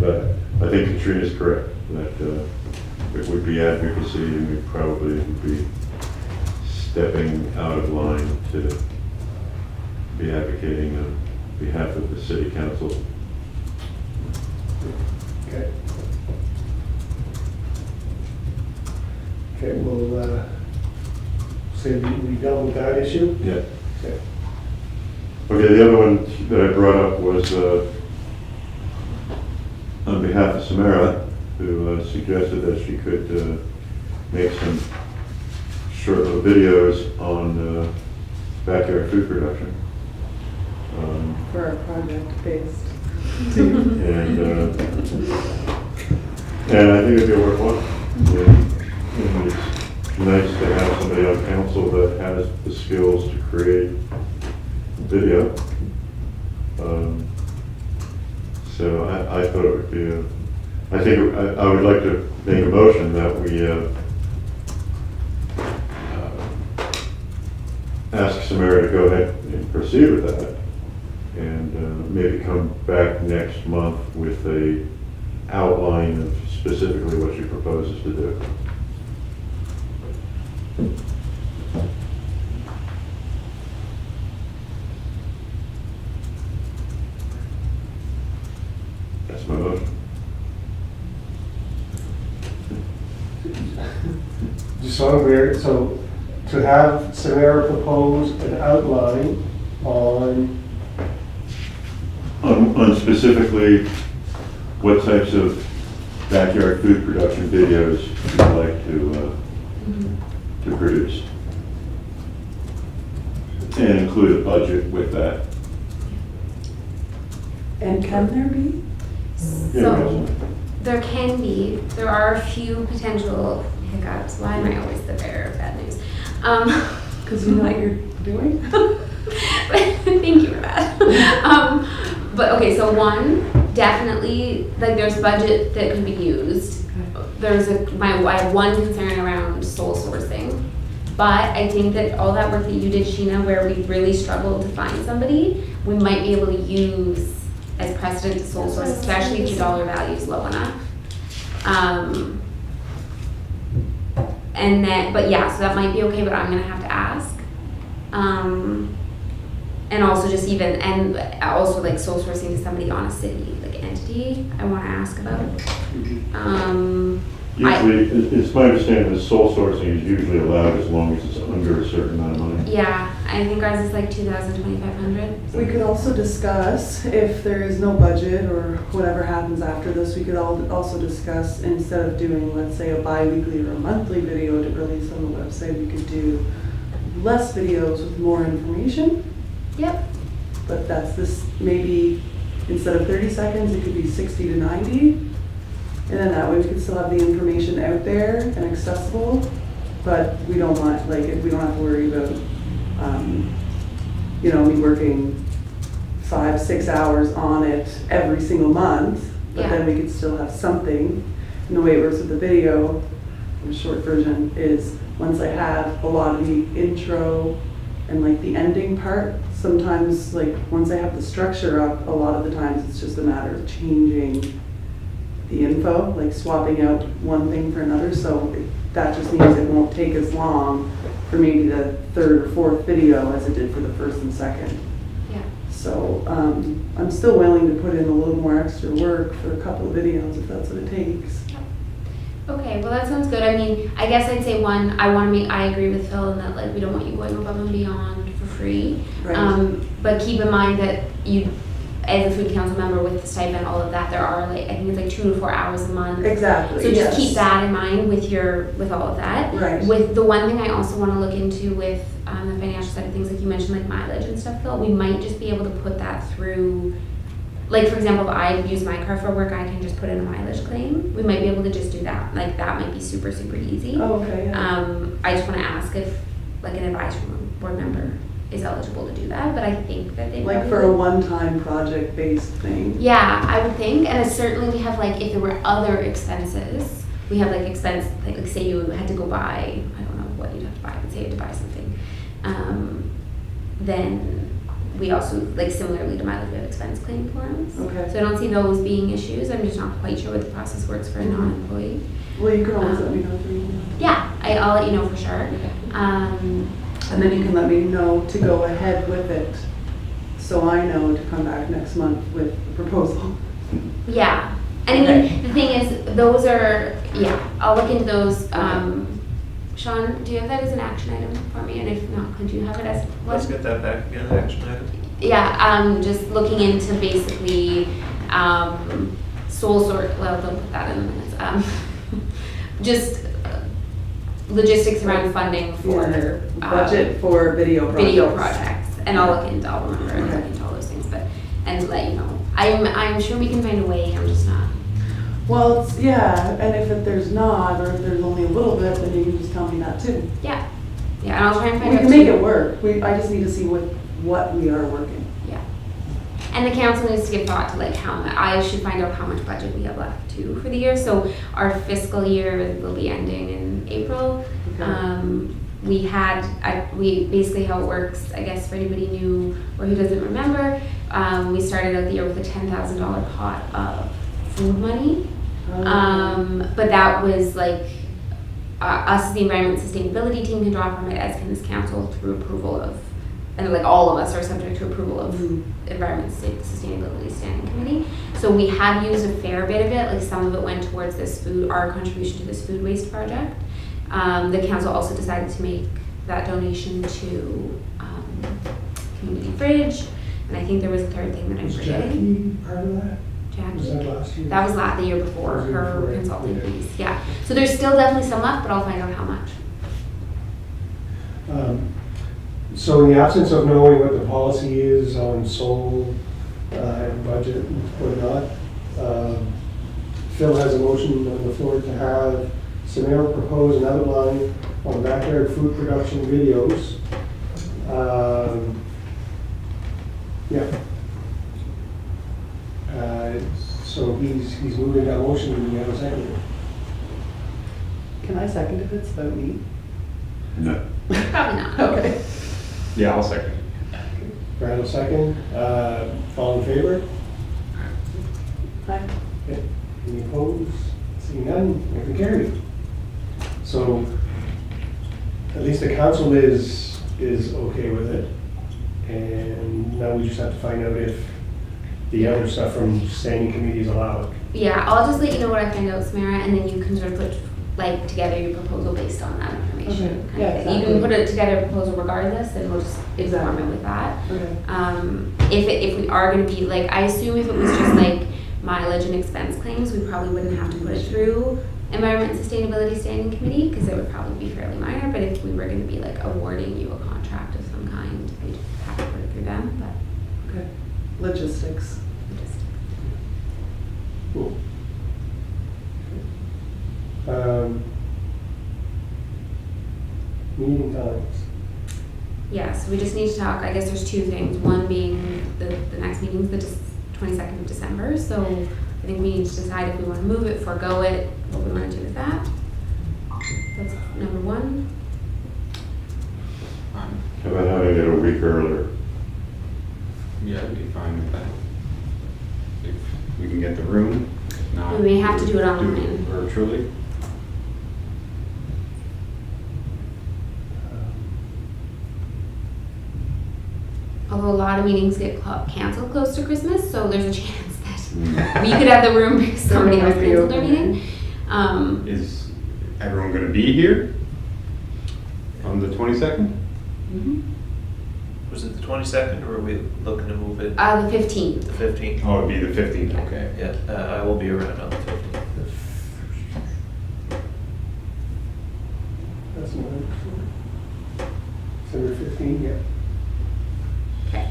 But I think Katrina's correct, that it would be advocacy, and we probably would be stepping out of line to be advocating on behalf of the city council. Okay. Okay, we'll, say we dealt with that issue? Yeah. Okay. Okay, the other one that I brought up was on behalf of Samara, who suggested that she could make some short little videos on backyard food production. For our project-based. And I think it'd be worthwhile. And it's nice to have somebody on council that has the skills to create video. So I thought it would be I think I would like to make a motion that we ask Samara to go ahead and proceed with that, and maybe come back next month with a outline of specifically what she proposes to do. That's my motion. Just so I'm clear, so to have Samara propose an outline on, On specifically what types of backyard food production videos you'd like to produce. And include a budget with that. And can there be? So, there can be, there are a few potential hiccups. Why am I always the bearer of bad news? Because you know what you're doing? Thank you for that. But okay, so one, definitely, like there's budget that can be used. There's I have one concern around sole sourcing. But I think that all that work that you did, Sheena, where we really struggled to find somebody, we might be able to use as precedent to sole source, especially if your dollar value is low enough. And then, but yeah, so that might be okay, but I'm gonna have to ask. And also just even, and also like sole sourcing to somebody on a city, like entity, I wanna ask about. Usually, it's my understanding that sole sourcing is usually allowed as long as it's under a certain amount of money. Yeah, I think ours is like 2,000, 2,500. We could also discuss, if there is no budget or whatever happens after this, we could also discuss, instead of doing, let's say, a bi-weekly or a monthly video to release on the website, we could do less videos with more information. Yep. But that's this, maybe instead of 30 seconds, it could be 60 to 90. And then that way we can still have the information out there and accessible, but we don't want, like, we don't have to worry about, you know, me working 5-6 hours on it every single month, but then we could still have something. And the way it works with the video, the short version is, once I have a lot of the intro and like the ending part, sometimes like once I have the structure up, a lot of the times it's just a matter of changing the info, like swapping out one thing for another, so that just means it won't take as long for maybe the third or fourth video as it did for the first and second. Yeah. So I'm still willing to put in a little more extra work for a couple of videos if that's what it takes. Okay, well that sounds good. I mean, I guess I'd say one, I agree with Phil in that like we don't want you going above and beyond for free. Right. But keep in mind that as a food council member with the stipend, all of that, there are like, I think it's like 2 to 4 hours a month. Exactly, So just keep yes. that in mind with all of that. Right. With the one thing I also want to look into with the financial side of things, like you mentioned, like mileage and stuff, Phil, we might just be able to put that through, like for example, if I use my car for work, I can just put in a mileage claim. We might be able to just do that. Like that might be super, super easy. Oh, okay, yeah. I just want to ask if like an advisory board member is eligible to do that, but I think that they Like for a one-time project-based thing. yeah, I would think, and certainly we have like, if there were other expenses, we have like like say you had to go buy, I don't know what you'd have to buy, but say you had to buy something, then we also, like similarly to mileage, we have expense claim forms. Okay. So I don't see those being issues, I'm just not quite sure what the process works for a non-employee. Well, you can always let me know through email. Yeah, I'll let you know for sure. And then you can let me know to go ahead with it, so I know to come back next month with a proposal. Yeah, and I mean, the thing is, those are, yeah, I'll look into those. Sean, do you have that as an action item for me? And if not, could you have it as one? Let's get that back again, action item. Yeah, just looking into basically sole source, well, don't put that in the minutes. Just logistics around funding for Budget for video projects. video projects. And I'll remember and look into all those things, but, and let you know. I'm sure we can find a way, I'm just not. Well, it's, yeah, and if there's not, or if there's only a little bit, then you can just tell me that too. Yeah, and I'll try and find We out. can make too. it work. I just need to see what we are working. Yeah. And the council needs to give thought to like how much, I should find out how much budget we have left too for the year. So our fiscal year will be ending in April. Okay. We basically how it works, I guess for anybody new or who doesn't remember, we started out the year with a $10,000 pot of food money. But that was like, us, the Environment Sustainability Team can draw from it, as can this council through approval of, and like all of us are subject to approval of Environment Sustainability Standing Committee. So we have used a fair bit of it, like some of it went towards this our contribution to this food waste project. The council also decided to make that donation to Community Fridge, and I think there was a third thing that I'm Was forgetting. Jackie part of that? Was Jackie? that last year? That was the year before, That was the year her before, yeah. consulting Okay. fees, yeah. So there's still definitely some left, but I'll find out how much. So in the absence of knowing what the policy is on sole and budget and whatnot, Phil has a motion on the floor to have Samara propose an outline on backyard food production videos. Yeah. So he's moving that motion, and we have a second. Can I second if it's about me? No. Probably not. Okay. Yeah, I'll second. Brad will second. All in favor? Hi. Okay. Any opposed? Seeing none, motion carried. So at least the council is okay with it. And now we just have to find out if the other stuff from standing committees allow it. Yeah, I'll just let you know what I find out, Samara, and then you can sort of put like together your proposal based on that information. Okay. kind of Yeah, thing. You exactly. can put it together a proposal regardless, and we'll just inform it with that. Okay. If we are gonna be, like, I assume if it was just like mileage and expense claims, we probably wouldn't have to put it through Environment and Sustainability Standing Committee, because it would probably be fairly minor, but if we were gonna be like awarding you a contract of some kind, we'd have to put it through them, but Okay. Logistics. just. Cool. Meeting times. Yes, we just need to talk, I guess there's two things, one being the next meeting's the 22nd of December, so I think we need to decide if we wanna move it, forego it, what we wanna do with that. That's number one. How about having it a week earlier? Yeah, I'd be fine with that. If we can get the room, if not. We may have to do it we'll online. virtually. Although a lot of meetings get canceled close to Christmas, so there's a chance that we could have the room because somebody else canceled their meeting. Is everyone gonna be here on the 22nd? Was it the 22nd, or are we looking to move it The 15th. the 15th? Oh, it'd be the 15th, okay. Yeah, I will be around on the 15th. That's another. December 15, yeah. Okay.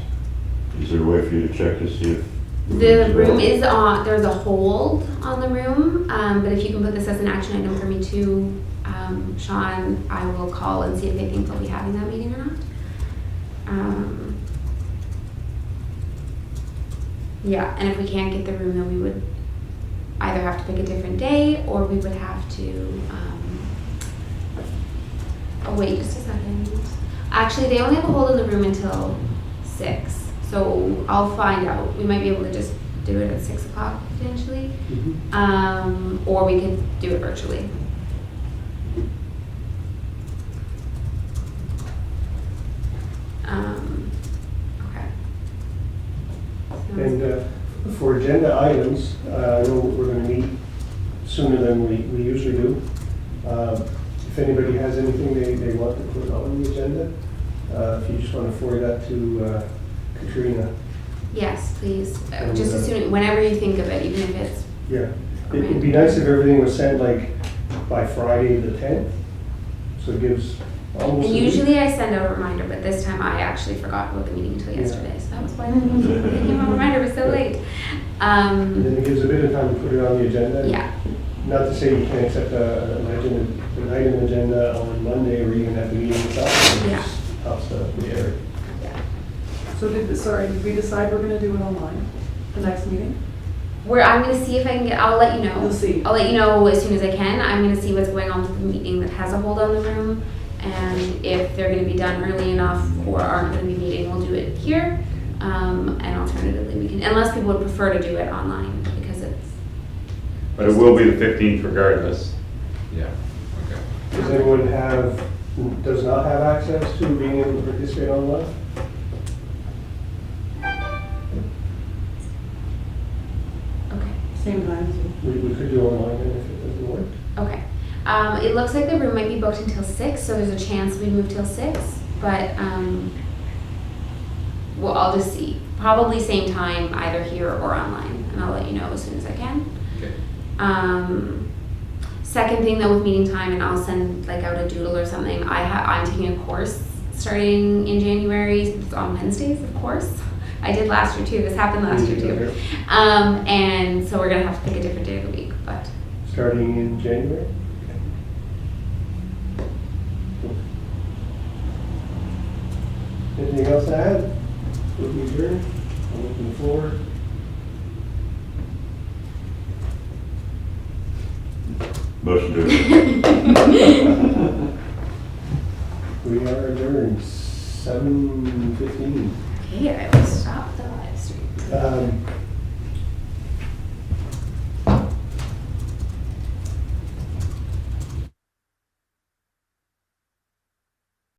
Is there a way for you to check to see if? The room is on, there's a hold on the room, but if you can put this as an action item for me too, Sean, I will call and see if they think they'll be having that meeting or not. Yeah, and if we can't get the room, then we would either have to pick a different day, or we would have to, oh wait, just a second. Actually, they only have a hold in the room until 6, so I'll find out. We might be able to just do it at 6 o'clock potentially, or we could do it virtually. Okay. And for agenda items, I know we're going to meet sooner than we usually do. If anybody has anything they want to put on the agenda, if you just want to forward that to Katrina. Yes, please. Just as soon, whenever you think of it, even if it's, Yeah. It'd be nice if everything was sent like by Friday the 10th, so it gives almost. and a week. usually I send out a reminder, but this time I actually forgot about the meeting until Yeah. yesterday, so that was why I didn't give a reminder, it was so late. And then it gives a bit of time to put it on the agenda. Yeah, Not to say you can't accept an item agenda on Monday or even at the meeting itself. It Yeah. just helps the area. So did we decide we're gonna do it online, the next meeting? I'm gonna see if I can get, I'll let you know. You'll see. I'll let you know as soon as I can. I'm gonna see what's going on with the meeting that has a hold on the room, and if they're gonna be done early enough or aren't gonna be meeting, we'll do it here. And alternatively, we can, unless people would prefer to do it online, because it's. But it will be the 15th regardless. Yeah, okay. Does anyone does not have access to being able to participate online? Okay. Same time as you. We could do online then if it doesn't work. Okay. It looks like the room might be booked until 6, so there's a chance we move till 6, but, well, I'll just see. Probably same time, either here or online, and I'll let you know as soon as I can. Okay. Second thing though with meeting time, and I'll send like out a doodle or something, I'm taking a course starting in January. It's on Wednesdays, of course. I did last year too, this happened last year too. And so we're gonna have to pick a different day of the week, but. Starting in January? Anything else to add? Would we adjourn? I'm looking forward. Motion to. We are adjourned, 7:15. Okay, I will stop the live stream.